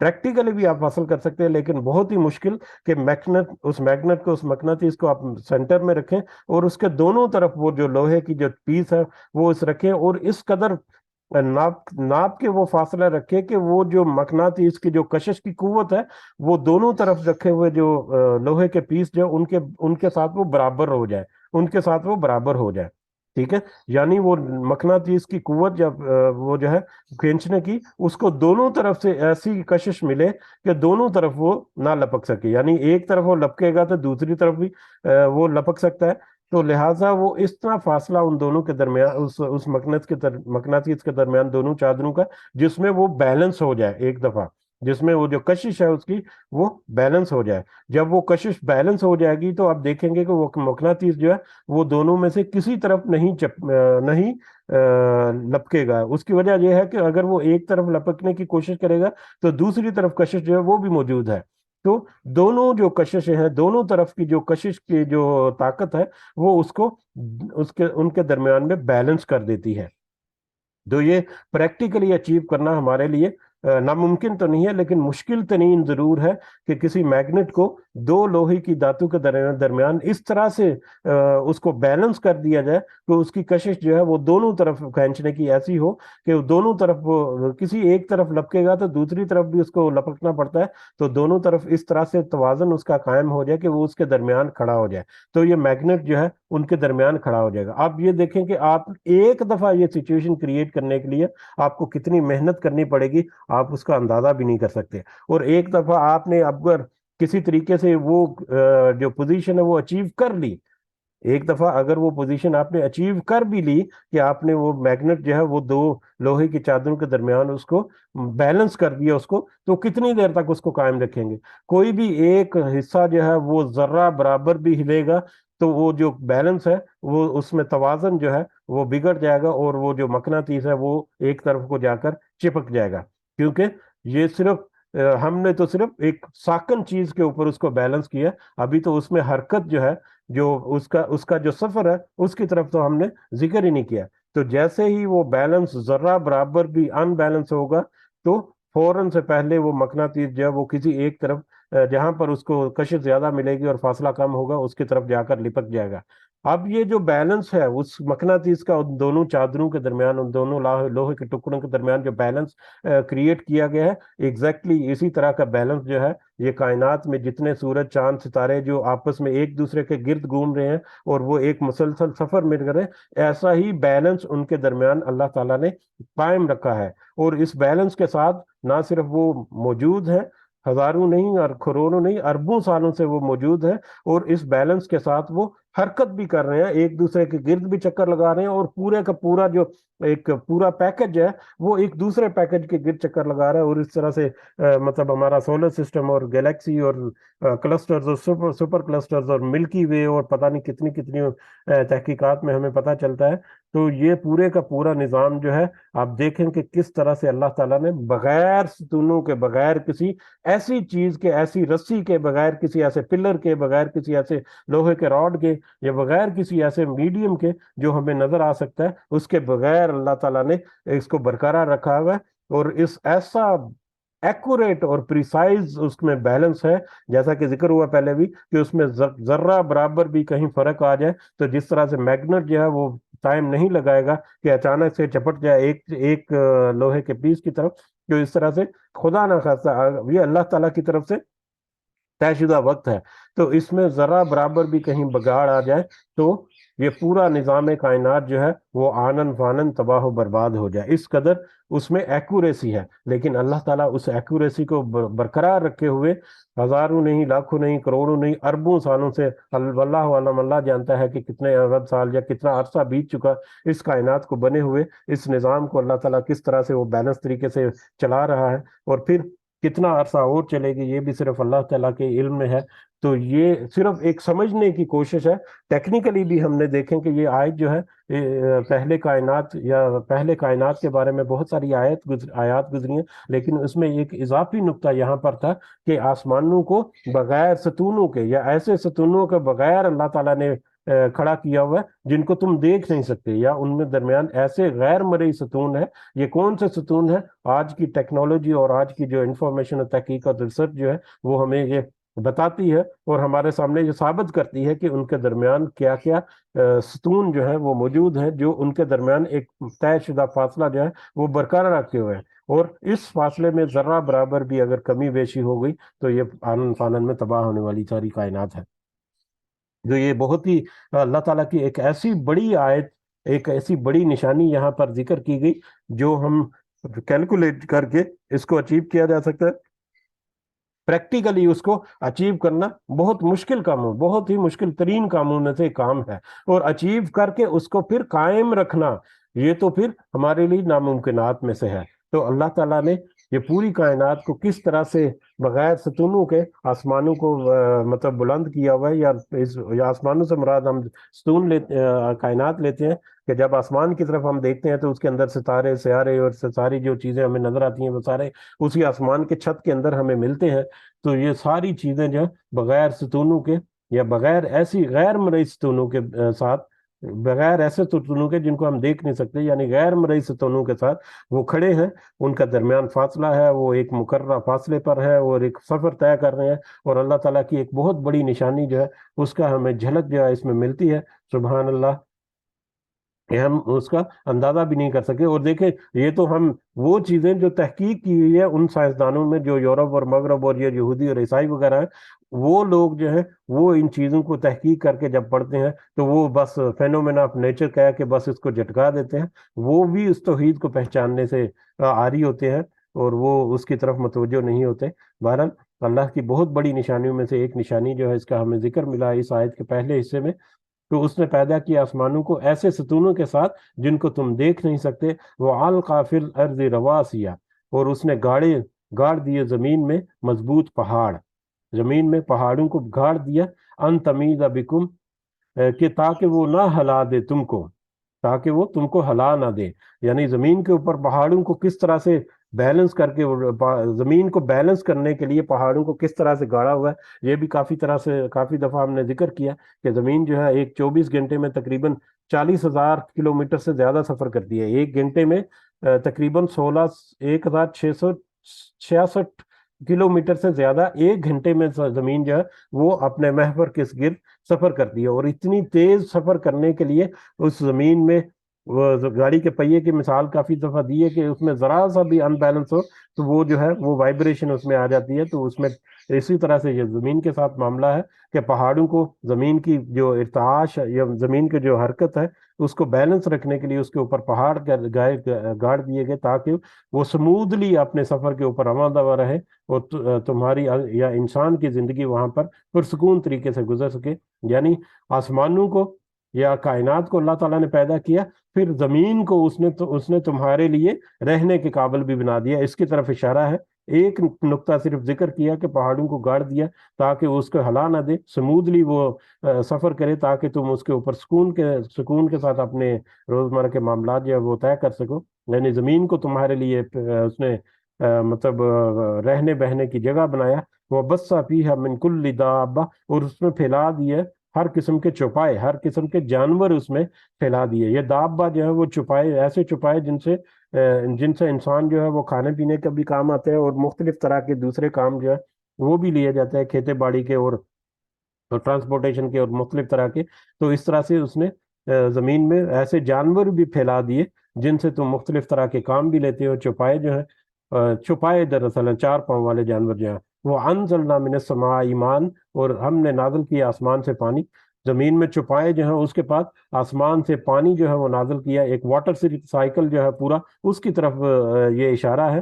پریکٹیکلی بھی آپ حاصل کر سکتے ہیں، لیکن بہت ہی مشکل کہ میگنیٹ کو اس مقناطیس کو آپ سینٹر میں رکھیں اور اس کے دونوں طرف وہ جو لوہے کی جو پیس ہے وہ اس رکھیں اور اس قدر ناپ کے وہ فاصلہ رکھے کہ وہ جو مقناطیس کی جو کشش کی قوت ہے وہ دونوں طرف رکھے ہوئے جو لوہے کے پیس جو ان کے ساتھ وہ برابر ہو جائے، ان کے ساتھ وہ برابر ہو جائے. ٹھیک ہے، یعنی وہ مقناطیس کی قوت جب وہ جو ہے کھینچنے کی، اس کو دونوں طرف سے ایسی کشش ملے کہ دونوں طرف وہ نہ لپک سکے، یعنی ایک طرف وہ لپکے گا تو دوسری طرف بھی وہ لپک سکتا ہے. تو لہٰذا وہ اس طرح فاصلہ ان دونوں کے درمیان، اس مقناطیس کے درمیان دونوں چادروں کا، جس میں وہ بیلنس ہو جائے ایک دفعہ، جس میں وہ جو کشش ہے اس کی وہ بیلنس ہو جائے. جب وہ کشش بیلنس ہو جائے گی تو آپ دیکھیں گے کہ وہ مقناطیس جو ہے وہ دونوں میں سے کسی طرف نہیں لپکے گا. اس کی وجہ یہ ہے کہ اگر وہ ایک طرف لپکنے کی کوشش کرے گا تو دوسری طرف کشش جو ہے وہ بھی موجود ہے. تو دونوں جو کششیں ہیں، دونوں طرف کی جو کشش کی جو طاقت ہے وہ ان کے درمیان میں بیلنس کر دیتی ہے. تو یہ پریکٹیکلی اچیو کرنا ہمارے لیے ناممکن تو نہیں ہے، لیکن مشکل ترین ضرور ہے کہ کسی میگنیٹ کو دو لوہے کی دھاتوں کے درمیان اس طرح سے اس کو بیلنس کر دیا جائے کہ اس کی کشش جو ہے وہ دونوں طرف کھینچنے کی ایسی ہو کہ دونوں طرف وہ کسی ایک طرف لپکے گا تو دوسری طرف بھی اس کو لپکنا پڑتا ہے، تو دونوں طرف اس طرح سے توازن اس کا قائم ہو جائے کہ وہ اس کے درمیان کھڑا ہو جائے. تو یہ میگنیٹ جو ہے ان کے درمیان کھڑا ہو جائے گا. آپ یہ دیکھیں کہ آپ ایک دفعہ یہ سچویشن کریٹ کرنے کے لیے آپ کو کتنی محنت کرنی پڑے گی، آپ اس کا اندازہ بھی نہیں کر سکتے. اور ایک دفعہ آپ نے اگر کسی طریقے سے وہ جو پوزیشن ہے وہ اچیو کر لی، ایک دفعہ اگر وہ پوزیشن آپ نے اچیو کر بھی لی کہ آپ نے وہ میگنیٹ جو ہے وہ دو لوہے کی چادروں کے درمیان اس کو بیلنس کر دیا اس کو، تو کتنی دیر تک اس کو قائم رکھیں گے؟ کوئی بھی ایک حصہ جو ہے وہ ذرہ برابر بھی ہلے گا تو وہ جو بیلنس ہے وہ اس میں توازن جو ہے وہ بگڑ جائے گا اور وہ جو مقناطیس ہے وہ ایک طرف کو جا کر چپک جائے گا. کیونکہ یہ صرف ہم نے تو صرف ایک ساکن چیز کے اوپر اس کو بیلنس کیا، ابھی تو اس میں حرکت جو ہے، جو اس کا جو سفر ہے اس کی طرف تو ہم نے ذکر ہی نہیں کیا. تو جیسے ہی وہ بیلنس ذرہ برابر بھی ان بیلنس ہوگا تو فوراً سے پہلے وہ مقناطیس جو ہے وہ کسی ایک طرف جہاں پر اس کو کشش زیادہ ملے گی اور فاصلہ کم ہوگا اس کی طرف جا کر لپک جائے گا. اب یہ جو بیلنس ہے اس مقناطیس کا ان دونوں چادروں کے درمیان، ان دونوں لوہے کے ٹکڑوں کے درمیان جو بیلنس کریٹ کیا گیا ہے، ایگزیکٹلی اسی طرح کا بیلنس جو ہے یہ کائنات میں جتنے سورج چاند ستارے جو آپس میں ایک دوسرے کے گرد گھوم رہے ہیں اور وہ ایک مسلسل سفر میں کر رہے ہیں، ایسا ہی بیلنس ان کے درمیان اللہ تعالیٰ نے قائم رکھا ہے. اور اس بیلنس کے ساتھ نہ صرف وہ موجود ہیں، ہزاروں نہیں اور کروڑوں نہیں، اربوں سالوں سے وہ موجود ہے، اور اس بیلنس کے ساتھ وہ حرکت بھی کر رہے ہیں، ایک دوسرے کے گرد بھی چکر لگا رہے ہیں، اور پورے کا پورا جو ایک پورا پیکج ہے وہ ایک دوسرے پیکج کے گرد چکر لگا رہا ہے. اور اس طرح سے مطلب ہمارا سولر سسٹم اور گیلیکسی اور کلسٹرز اور سپر کلسٹرز اور ملکی وے اور پتہ نہیں کتنی کتنی تحقیقات میں ہمیں پتہ چلتا ہے. تو یہ پورے کا پورا نظام جو ہے آپ دیکھیں کہ کس طرح سے اللہ تعالیٰ نے بغیر ستونوں کے، بغیر کسی ایسی چیز کے، ایسی رسی کے، بغیر کسی ایسے پلر کے، بغیر کسی ایسے لوہے کے راڈ کے، یا بغیر کسی ایسے میڈیم کے جو ہمیں نظر آ سکتا ہے، اس کے بغیر اللہ تعالیٰ نے اس کو برقرار رکھا ہوا ہے. اور اس ایسا ایکوریٹ اور پریسائز اس میں بیلنس ہے، جیسا کہ ذکر ہوا پہلے بھی کہ اس میں ذرہ برابر بھی کہیں فرق آ جائے تو جس طرح سے میگنٹ جو ہے وہ ٹائم نہیں لگائے گا کہ اچانک سے چپٹ جائے ایک ایک لوہے کے پیس کی طرف، جو اس طرح سے خدا نہ خواستہ یہ اللہ تعالیٰ کی طرف سے طے شدہ وقت ہے، تو اس میں ذرا برابر بھی کہیں بگاڑ آ جائے تو یہ پورا نظام کائنات جو ہے وہ آنن فانن تباہ و برباد ہو جائے، اس قدر اس میں ایکوریسی ہے۔ لیکن اللہ تعالیٰ اس ایکوریسی کو برقرار رکھے ہوئے ہزاروں نہیں، لاکھوں نہیں، کروڑوں نہیں، اربوں سالوں سے، اللہ علم، اللہ جانتا ہے کہ کتنے ارب سال یا کتنا عرصہ بیت چکا اس کائنات کو بنے ہوئے، اس نظام کو اللہ تعالیٰ کس طرح سے وہ بیلنس طریقے سے چلا رہا ہے، اور پھر کتنا عرصہ اور چلے گی یہ بھی صرف اللہ تعالیٰ کے علم میں ہے۔ تو یہ صرف ایک سمجھنے کی کوشش ہے، ٹیکنیکلی بھی ہم نے دیکھیں کہ یہ آیت جو ہے پہلے کائنات یا پہلے کائنات کے بارے میں بہت ساری آیات گزری ہیں، لیکن اس میں ایک اضافی نقطہ یہاں پر تھا کہ آسمانوں کو بغیر ستونوں کے یا ایسے ستونوں کے بغیر اللہ تعالیٰ نے کھڑا کیا ہوا ہے جن کو تم دیکھ نہیں سکتے، یا ان میں درمیان ایسے غیر مرئی ستون ہے۔ یہ کون سے ستون ہے؟ آج کی ٹیکنالوجی اور آج کی جو انفارمیشن اور تحقیق اور ریسرچ جو ہے وہ ہمیں یہ بتاتی ہے اور ہمارے سامنے یہ ثابت کرتی ہے کہ ان کے درمیان کیا کیا ستون جو ہے وہ موجود ہیں، جو ان کے درمیان ایک طے شدہ فاصلہ جو ہے وہ برقرار رکھے ہوئے ہیں، اور اس فاصلے میں ذرہ برابر بھی اگر کمی بیشی ہو گئی تو یہ آنن فانن میں تباہ ہونے والی ساری کائنات ہے۔ جو یہ بہت ہی اللہ تعالیٰ کی ایک ایسی بڑی آیت، ایک ایسی بڑی نشانی یہاں پر ذکر کی گئی جو ہم کیلکولیٹ کر کے اس کو اچیو کیا جا سکتا ہے، پریکٹیکلی اس کو اچیو کرنا بہت مشکل کام ہو، بہت ہی مشکل ترین کاموں میں سے کام ہے، اور اچیو کر کے اس کو پھر قائم رکھنا یہ تو پھر ہمارے لیے ناممکنات میں سے ہے۔ تو اللہ تعالیٰ نے یہ پوری کائنات کو کس طرح سے بغیر ستونوں کے آسمانوں کو مطلب بلند کیا ہوا ہے، یا آسمانوں سے مراد ہم ستون کائنات لیتے ہیں کہ جب آسمان کی طرف ہم دیکھتے ہیں تو اس کے اندر ستارے سیارے اور ساری جو چیزیں ہمیں نظر آتی ہیں وہ سارے اسی آسمان کے چھت کے اندر ہمیں ملتے ہیں۔ تو یہ ساری چیزیں جو بغیر ستونوں کے یا بغیر ایسی غیر مرئی ستونوں کے ساتھ، بغیر ایسے ستونوں کے جن کو ہم دیکھ نہیں سکتے، یعنی غیر مرئی ستونوں کے ساتھ وہ کھڑے ہیں، ان کا درمیان فاصلہ ہے وہ ایک مقررہ فاصلے پر ہے اور ایک سفر طے کر رہے ہیں، اور اللہ تعالیٰ کی ایک بہت بڑی نشانی جو ہے اس کا ہمیں جھلک جو ہے اس میں ملتی ہے۔ سبحان اللہ، کہ ہم اس کا اندازہ بھی نہیں کر سکے۔ اور دیکھیں یہ تو ہم وہ چیزیں جو تحقیق کی ہوئی ہے ان سائنسدانوں میں جو یورپ اور مغرب اور یہ یہودی اور عیسائی وغیرہ ہیں، وہ لوگ جو ہیں وہ ان چیزوں کو تحقیق کر کے جب پڑھتے ہیں تو وہ بس فینومینا آف نیچر کہہ کے بس اس کو جھٹکا دیتے ہیں، وہ بھی اس توحید کو پہچاننے سے عاری ہوتے ہیں اور وہ اس کی طرف متوجہ نہیں ہوتے۔ بہرحال اللہ کی بہت بڑی نشانیوں میں سے ایک نشانی جو ہے اس کا ہمیں ذکر ملا اس آیت کے پہلے حصے میں، تو اس نے پیدا کیا آسمانوں کو ایسے ستونوں کے ساتھ جن کو تم دیکھ نہیں سکتے، وہ القیٰ فی الارض رواسیہ، اور اس نے گاڑ دیے زمین میں مضبوط پہاڑ، زمین میں پہاڑوں کو گاڑ دیا، ان تمیز بکم، کہ تاکہ وہ نہ ہلا دے تم کو، تاکہ وہ تم کو ہلا نہ دے، یعنی زمین کے اوپر پہاڑوں کو کس طرح سے بیلنس کر کے، زمین کو بیلنس کرنے کے لیے پہاڑوں کو کس طرح سے گاڑا ہوا ہے، یہ بھی کافی دفعہ ہم نے ذکر کیا کہ زمین جو ہے ایک 24 گھنٹے میں تقریباً 40,000 کلومیٹر سے زیادہ سفر کرتی ہے، ایک گھنٹے میں تقریباً 1,666 کلومیٹر سے زیادہ ایک گھنٹے میں زمین جو ہے وہ اپنے محور کے گرد سفر کرتی ہے، اور اتنی تیز سفر کرنے کے لیے اس زمین میں وہ گاڑی کے پہیے کی مثال کافی دفعہ دی ہے کہ اس میں ذرا سا بھی ان بیلنس ہو تو وہ جو ہے وہ وائبریشن اس میں آ جاتی ہے، تو اس میں اسی طرح سے یہ زمین کے ساتھ معاملہ ہے کہ پہاڑوں کو زمین کی جو ارتعاش یا زمین کی جو حرکت ہے اس کو بیلنس رکھنے کے لیے اس کے اوپر پہاڑ گاڑ دیے گئے تاکہ وہ سمودلی اپنے سفر کے اوپر رواں دوا رہے، اور تمہاری یا انسان کی زندگی وہاں پر پرسکون طریقے سے گزر سکے۔ یعنی آسمانوں کو یا کائنات کو اللہ تعالیٰ نے پیدا کیا، پھر زمین کو اس نے تمہارے لیے رہنے کے قابل بھی بنا دیا، اس کی طرف اشارہ ہے۔ ایک نقطہ صرف ذکر کیا کہ پہاڑوں کو گاڑ دیا تاکہ اس کو ہلا نہ دے، سمودلی وہ سفر کرے تاکہ تم اس کے اوپر سکون کے ساتھ اپنے روزمرہ کے معاملات جو وہ طے کر سکو۔ یعنی زمین کو تمہارے لیے اس نے مطلب رہنے بہنے کی جگہ بنایا، وہ بسا فیہا من کل دابہ، اور اس میں پھیلا دیا ہر قسم کے چوپائے، ہر قسم کے جانور اس میں پھیلا دیے. یہ دابہ جو ہے وہ چوپائے، ایسے چوپائے جن سے انسان جو ہے وہ کھانے پینے کا بھی کام آتے ہیں، اور مختلف طرح کے دوسرے کام جو ہے وہ بھی لیے جاتے ہیں، کھیتی باڑی کے اور ٹرانسپورٹیشن کے اور مختلف طرح کے. تو اس طرح سے اس نے زمین میں ایسے جانور بھی پھیلا دیے جن سے تم مختلف طرح کے کام بھی لیتے ہو. چوپائے جو ہیں، چوپائے دراصل 4 پاؤں والے جانور جو ہیں. وہ انزلنا من السماء ایمان، اور ہم نے نازل کیا آسمان سے پانی. زمین میں چوپائے جو ہیں اس کے بعد آسمان سے پانی جو ہے وہ نازل کیا. ایک واٹر سائیکل جو ہے پورا، اس کی طرف یہ اشارہ ہے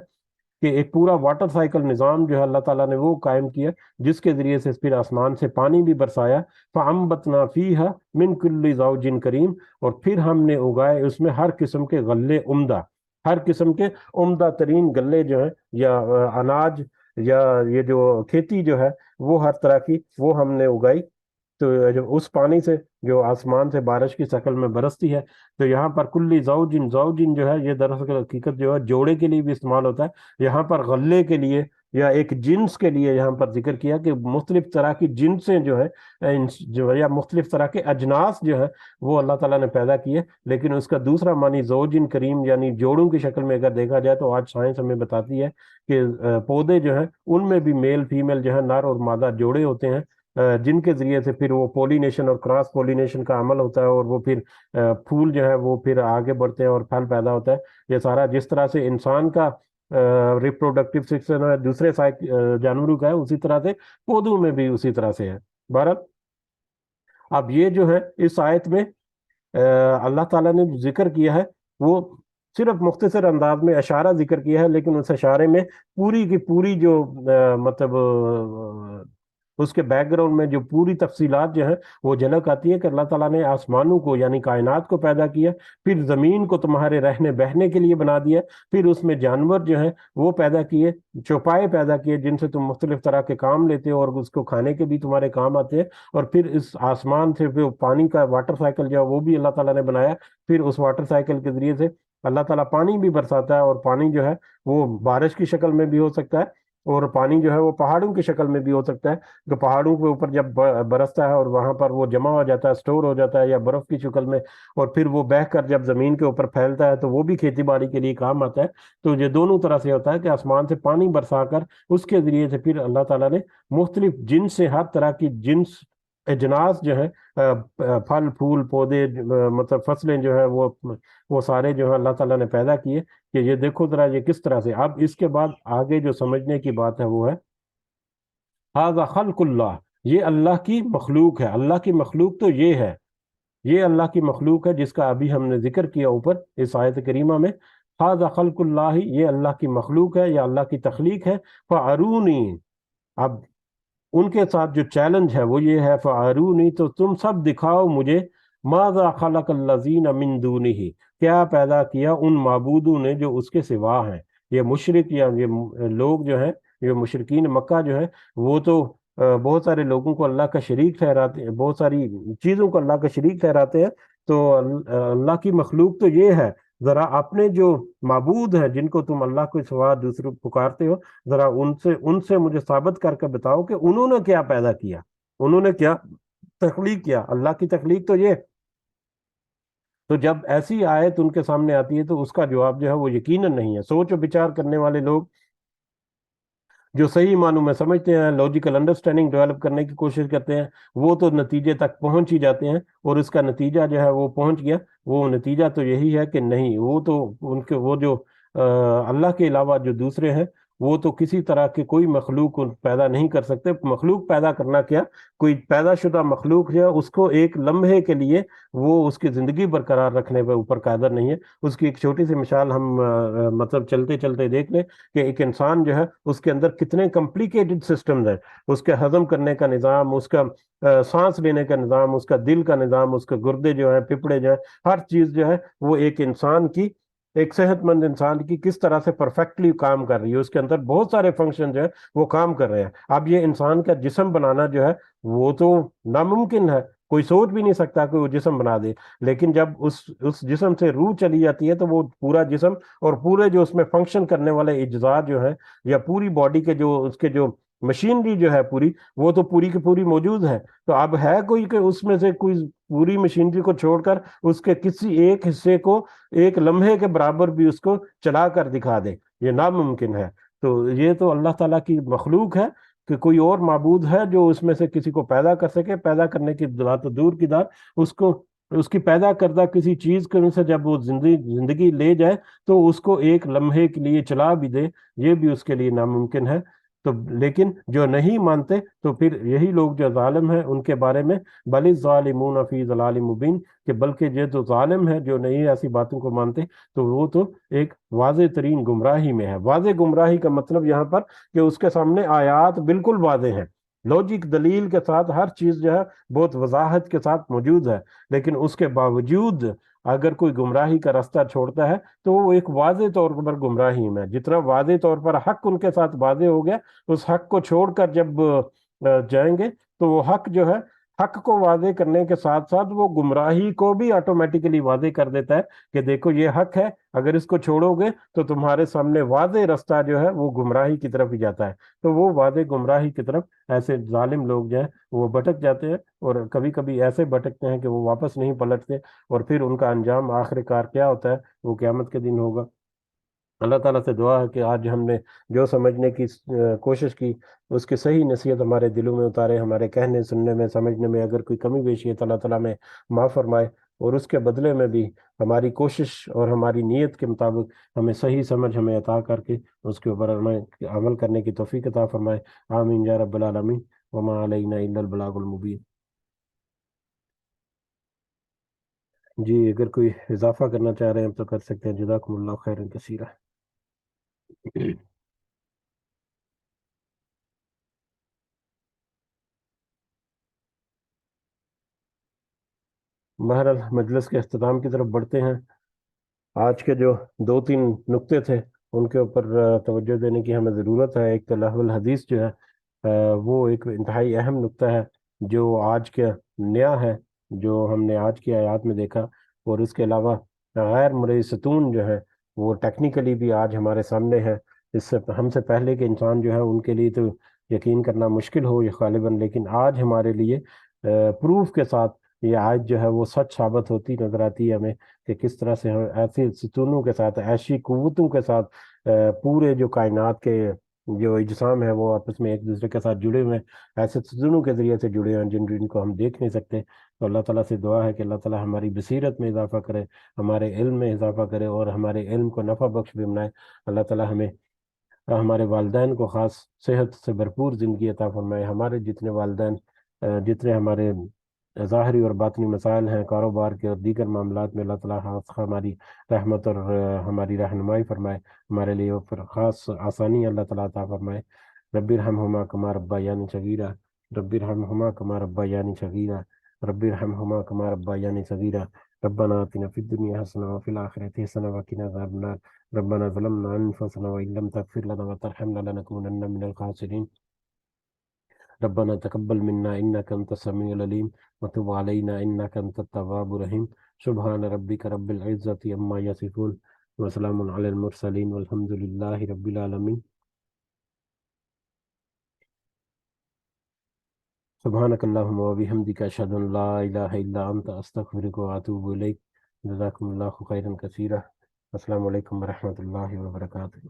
کہ ایک پورا واٹر سائیکل نظام جو ہے اللہ تعالیٰ نے وہ قائم کیا، جس کے ذریعے سے پھر آسمان سے پانی بھی برسایا. فَأَنبَتْنَا فِيهَا مِن كُلِّ زَوْجٍ كَرِيمٍ، اور پھر ہم نے اگائے اس میں ہر قسم کے غلے عمدہ، ہر قسم کے عمدہ ترین غلے جو ہیں، یا اناج، یا یہ جو کھیتی جو ہے وہ ہر طرح کی وہ ہم نے اگائی. تو جب اس پانی سے جو آسمان سے بارش کی شکل میں برستی ہے، تو یہاں پر کلی زوجن، زوجن جو ہے یہ دراصل حقیقت جو ہے جوڑے کے لیے بھی استعمال ہوتا ہے. یہاں پر غلے کے لیے یا ایک جنس کے لیے یہاں پر ذکر کیا کہ مختلف طرح کی جنسیں جو ہے یا مختلف طرح کے اجناس جو ہے وہ اللہ تعالیٰ نے پیدا کیے. لیکن اس کا دوسرا معنی زوجن کریم یعنی جوڑوں کی شکل میں اگر دیکھا جائے تو آج سائنس ہمیں بتاتی ہے کہ پودے جو ہیں ان میں بھی میل فیمیل جو ہے، نر اور مادہ جوڑے ہوتے ہیں، جن کے ذریعے سے پھر وہ پولینیشن اور کراس پولینیشن کا عمل ہوتا ہے، اور وہ پھر پھول جو ہے وہ پھر آگے بڑھتے ہیں اور پھل پیدا ہوتا ہے. یہ سارا جس طرح سے انسان کا ریپروڈکٹیو سسٹم ہے دوسرے جانوروں کا ہے، اسی طرح سے پودوں میں بھی اسی طرح سے ہے. بہرحال اب یہ جو ہے اس آیت میں اللہ تعالیٰ نے ذکر کیا ہے وہ صرف مختصر انداز میں اشارہ ذکر کیا ہے، لیکن اس اشارے میں پوری کی پوری جو مطلب اس کے بیک گراؤنڈ میں جو پوری تفصیلات جو ہیں وہ جھلک آتی ہے کہ اللہ تعالیٰ نے آسمانوں کو یعنی کائنات کو پیدا کیا، پھر زمین کو تمہارے رہنے بہنے کے لیے بنا دیا، پھر اس میں جانور جو ہیں وہ پیدا کیے، چوپائے پیدا کیے جن سے تم مختلف طرح کے کام لیتے ہو اور اس کو کھانے کے بھی تمہارے کام آتے ہیں. اور پھر اس آسمان سے پھر پانی کا واٹر سائیکل جو ہے وہ بھی اللہ تعالیٰ نے بنایا. پھر اس واٹر سائیکل کے ذریعے سے اللہ تعالیٰ پانی بھی برساتا ہے، اور پانی جو ہے وہ بارش کی شکل میں بھی ہو سکتا ہے، اور پانی جو ہے وہ پہاڑوں کی شکل میں بھی ہو سکتا ہے کہ پہاڑوں کے اوپر جب برستا ہے اور وہاں پر وہ جمع ہو جاتا ہے، سٹور ہو جاتا ہے، یا برف کی شکل میں، اور پھر وہ بہہ کر جب زمین کے اوپر پھیلتا ہے تو وہ بھی کھیتی باڑی کے لیے کام آتا ہے. تو یہ دونوں طرح سے ہوتا ہے کہ آسمان سے پانی برسا کر اس کے ذریعے سے پھر اللہ تعالیٰ نے مختلف جنس سے ہر طرح کی جنس اجناس جو ہے، پھل پھول پودے، مطلب فصلیں جو ہے وہ سارے جو ہے اللہ تعالیٰ نے پیدا کیے. کہ یہ دیکھو ذرا یہ کس طرح سے. اب اس کے بعد آگے جو سمجھنے کی بات ہے وہ ہے ھذا خلق اللہ، یہ اللہ کی مخلوق ہے. اللہ کی مخلوق تو یہ ہے، یہ اللہ کی مخلوق ہے جس کا ابھی ہم نے ذکر کیا اوپر اس آیت کریمہ میں. ھذا خلق اللہ، یہ اللہ کی مخلوق ہے یا اللہ کی تخلیق ہے. فارونی، اب ان کے ساتھ جو چیلنج ہے وہ یہ ہے فارونی، تو تم سب دکھاؤ مجھے ماذا خلق الذین من دونہ، کیا پیدا کیا ان معبودوں نے جو اس کے سوا ہیں. یہ مشرک یا یہ لوگ جو ہیں، یہ مشرکین مکہ جو ہیں، وہ تو بہت سارے لوگوں کو اللہ کا شریک ٹھہراتے ہیں، بہت ساری چیزوں کو اللہ کا شریک ٹھہراتے ہیں. تو اللہ کی مخلوق تو یہ ہے، ذرا اپنے جو معبود ہیں جن کو تم اللہ کے سوا دوسرے پکارتے ہو، ذرا ان سے مجھے ثابت کر کے بتاؤ کہ انہوں نے کیا پیدا کیا، انہوں نے کیا تخلیق کیا. اللہ کی تخلیق تو یہ. تو جب ایسی آیت ان کے سامنے آتی ہے تو اس کا جواب جو ہے وہ یقیناً نہیں ہے. سوچ و بچار کرنے والے لوگ جو صحیح معنوں میں سمجھتے ہیں، لاجیکل انڈرسٹینڈنگ ڈیولپ کرنے کی کوشش کرتے ہیں، وہ تو نتیجے تک پہنچ ہی جاتے ہیں. اور اس کا نتیجہ جو ہے وہ پہنچ گیا. وہ نتیجہ تو یہی ہے کہ نہیں، وہ تو ان کے وہ جو اللہ کے علاوہ جو دوسرے ہیں وہ تو کسی طرح کی کوئی مخلوق پیدا نہیں کر سکتے. مخلوق پیدا کرنا کیا، کوئی پیدا شدہ مخلوق جو ہے اس کو ایک لمحے کے لیے وہ اس کی زندگی برقرار رکھنے پہ اوپر قادر نہیں ہے. اس کی ایک چھوٹی سی مثال ہم مطلب چلتے چلتے دیکھ لیں کہ ایک انسان جو ہے اس کے اندر کتنے کمپلیکیٹڈ سسٹمز ہیں. اس کے ہضم کرنے کا نظام، اس کا سانس لینے کا نظام، اس کا دل کا نظام، اس کے گردے جو ہیں، پھپھڑے جو ہیں، ہر چیز جو ہے وہ ایک انسان کی، ایک صحت مند انسان کی کس طرح سے پرفیکٹلی کام کر رہی ہے. اس کے اندر بہت سارے فنکشن جو ہے وہ کام کر رہے ہیں. اب یہ انسان کا جسم بنانا جو ہے وہ تو ناممکن ہے، کوئی سوچ بھی نہیں سکتا کہ وہ جسم بنا دے. لیکن جب اس جسم سے روح چلی جاتی ہے تو وہ پورا جسم اور پورے جو اس میں فنکشن کرنے والے اجزاء جو ہیں، یا پوری باڈی کے جو اس کے جو مشینری جو ہے پوری، وہ تو پوری کی پوری موجود ہے. تو اب ہے کوئی کہ اس میں سے کوئی پوری مشینری کو چھوڑ کر اس کے کسی ایک حصے کو ایک لمحے کے برابر بھی اس کو چلا کر دکھا دے؟ یہ ناممکن ہے. تو یہ تو اللہ تعالیٰ کی مخلوق ہے کہ کوئی اور معبود ہے جو اس میں سے کسی کو پیدا کر سکے. پیدا کرنے کی بات تو دور کی بات، اس کو اس کی پیدا کردہ کسی چیز کے سے جب وہ زندگی لے جائے تو اس کو ایک لمحے کے لیے چلا بھی دے، یہ بھی اس کے لیے ناممکن ہے. تو لیکن جو نہیں مانتے تو پھر یہی لوگ جو ظالم ہیں ان کے بارے میں بل الظالمون فی ضلال مبین، کہ بلکہ یہ تو ظالم ہے جو نہیں ایسی باتوں کو مانتے تو وہ تو ایک واضح ترین گمراہی میں ہے. واضح گمراہی کا مطلب یہاں پر کہ اس کے سامنے آیات بالکل واضح ہیں، لوجک دلیل کے ساتھ ہر چیز جو ہے بہت وضاحت کے ساتھ موجود ہے، لیکن اس کے باوجود اگر کوئی گمراہی کا راستہ چھوڑتا ہے تو وہ ایک واضح طور پر گمراہی میں. جتنا واضح طور پر حق ان کے ساتھ واضح ہو گیا، اس حق کو چھوڑ کر جب جائیں گے تو وہ حق جو ہے، حق کو واضح کرنے کے ساتھ ساتھ وہ گمراہی کو بھی آٹومیٹیکلی واضح کر دیتا ہے کہ دیکھو یہ حق ہے، اگر اس کو چھوڑو گے تو تمہارے سامنے واضح راستہ جو ہے وہ گمراہی کی طرف ہی جاتا ہے. تو وہ واضح گمراہی کی طرف ایسے ظالم لوگ جو ہیں وہ بھٹک جاتے ہیں، اور کبھی کبھی ایسے بھٹکتے ہیں کہ وہ واپس نہیں پلٹتے، اور پھر ان کا انجام آخر کار کیا ہوتا ہے وہ قیامت کے دن ہوگا. اللہ تعالیٰ سے دعا ہے کہ آج ہم نے جو سمجھنے کی کوشش کی اس کی صحیح نصیحت ہمارے دلوں میں اتارے، ہمارے کہنے سننے میں سمجھنے میں اگر کوئی کمی بیشی ہے تو اللہ تعالیٰ میں معاف فرمائے، اور اس کے بدلے میں بھی ہماری کوشش اور ہماری نیت کے مطابق ہمیں صحیح سمجھ ہمیں عطا کر کے اس کے اوپر ہمیں عمل کرنے کی توفیق عطا فرمائے. آمین یا رب العالمین. وما علینا الا البلاغ المبین. جی اگر کوئی اضافہ کرنا چاہ رہے ہیں تو کر سکتے ہیں. جزاکم اللہ خیرا کثیرا. بہرحال مجلس کے اختتام کی طرف بڑھتے ہیں. آج کے جو دو تین نقطے تھے ان کے اوپر توجہ دینے کی ہمیں ضرورت ہے. ایک تو لہو الحدیث جو ہے وہ ایک انتہائی اہم نقطہ ہے جو آج کے نیا ہے، جو ہم نے آج کی آیات میں دیکھا. اور اس کے علاوہ غیر مرئی ستون جو ہے وہ ٹیکنیکلی بھی آج ہمارے سامنے ہے. اس سے ہم سے پہلے کے انسان جو ہے ان کے لیے تو یقین کرنا مشکل ہو یہ غالباً، لیکن آج ہمارے لیے پروف کے ساتھ یہ آج جو ہے وہ سچ ثابت ہوتی نظر آتی ہے ہمیں کہ کس طرح سے ہم ایسے ستونوں کے ساتھ، ایسی قوتوں کے ساتھ پورے جو کائنات کے جو اجسام ہے وہ آپس میں ایک دوسرے کے ساتھ جڑے ہوئے ہیں، ایسے ستونوں کے ذریعے سے جڑے ہوئے ہیں جن کو ہم دیکھ نہیں سکتے. تو اللہ تعالیٰ سے دعا ہے کہ اللہ تعالیٰ ہماری بصیرت میں اضافہ کرے، ہمارے علم میں اضافہ کرے، اور ہمارے علم کو نفع بخش بھی بنائے. اللہ تعالیٰ ہمیں ہمارے والدین کو خاص صحت سے بھرپور زندگی عطا فرمائے. ہمارے جتنے والدین جتنے ہمارے ظاہری اور باطنی مسائل ہیں کاروبار کے اور دیگر معاملات میں، اللہ تعالیٰ ہماری رحمت اور ہماری رہنمائی فرمائے، ہمارے لیے پھر خاص آسانی اللہ تعالیٰ عطا فرمائے. رب ارحمہما کما ربیانی صغیرا، رب ارحمہما کما ربیانی صغیرا، رب ارحمہما کما ربیانی صغیرا. ربنا آتنا فی الدنیا حسنہ وفی الآخرۃ حسنہ وقنا عذاب النار. ربنا ظلمنا انفسنا وان لم تغفر لنا وترحمنا لنكونن من الخاسرین. ربنا تقبل منا انك انت السميع العليم وتب علينا انك انت التواب الرحيم. سبحان ربك رب العزة عما يصفون وسلام على المرسلين والحمد لله رب العالمين. سبحانك اللهم وبحمدك اشهد ان لا اله الا انت استغفرك واتوب اليك. جزاكم الله خيرا كثيرا. السلام علیکم ورحمۃ اللہ وبرکاتہ.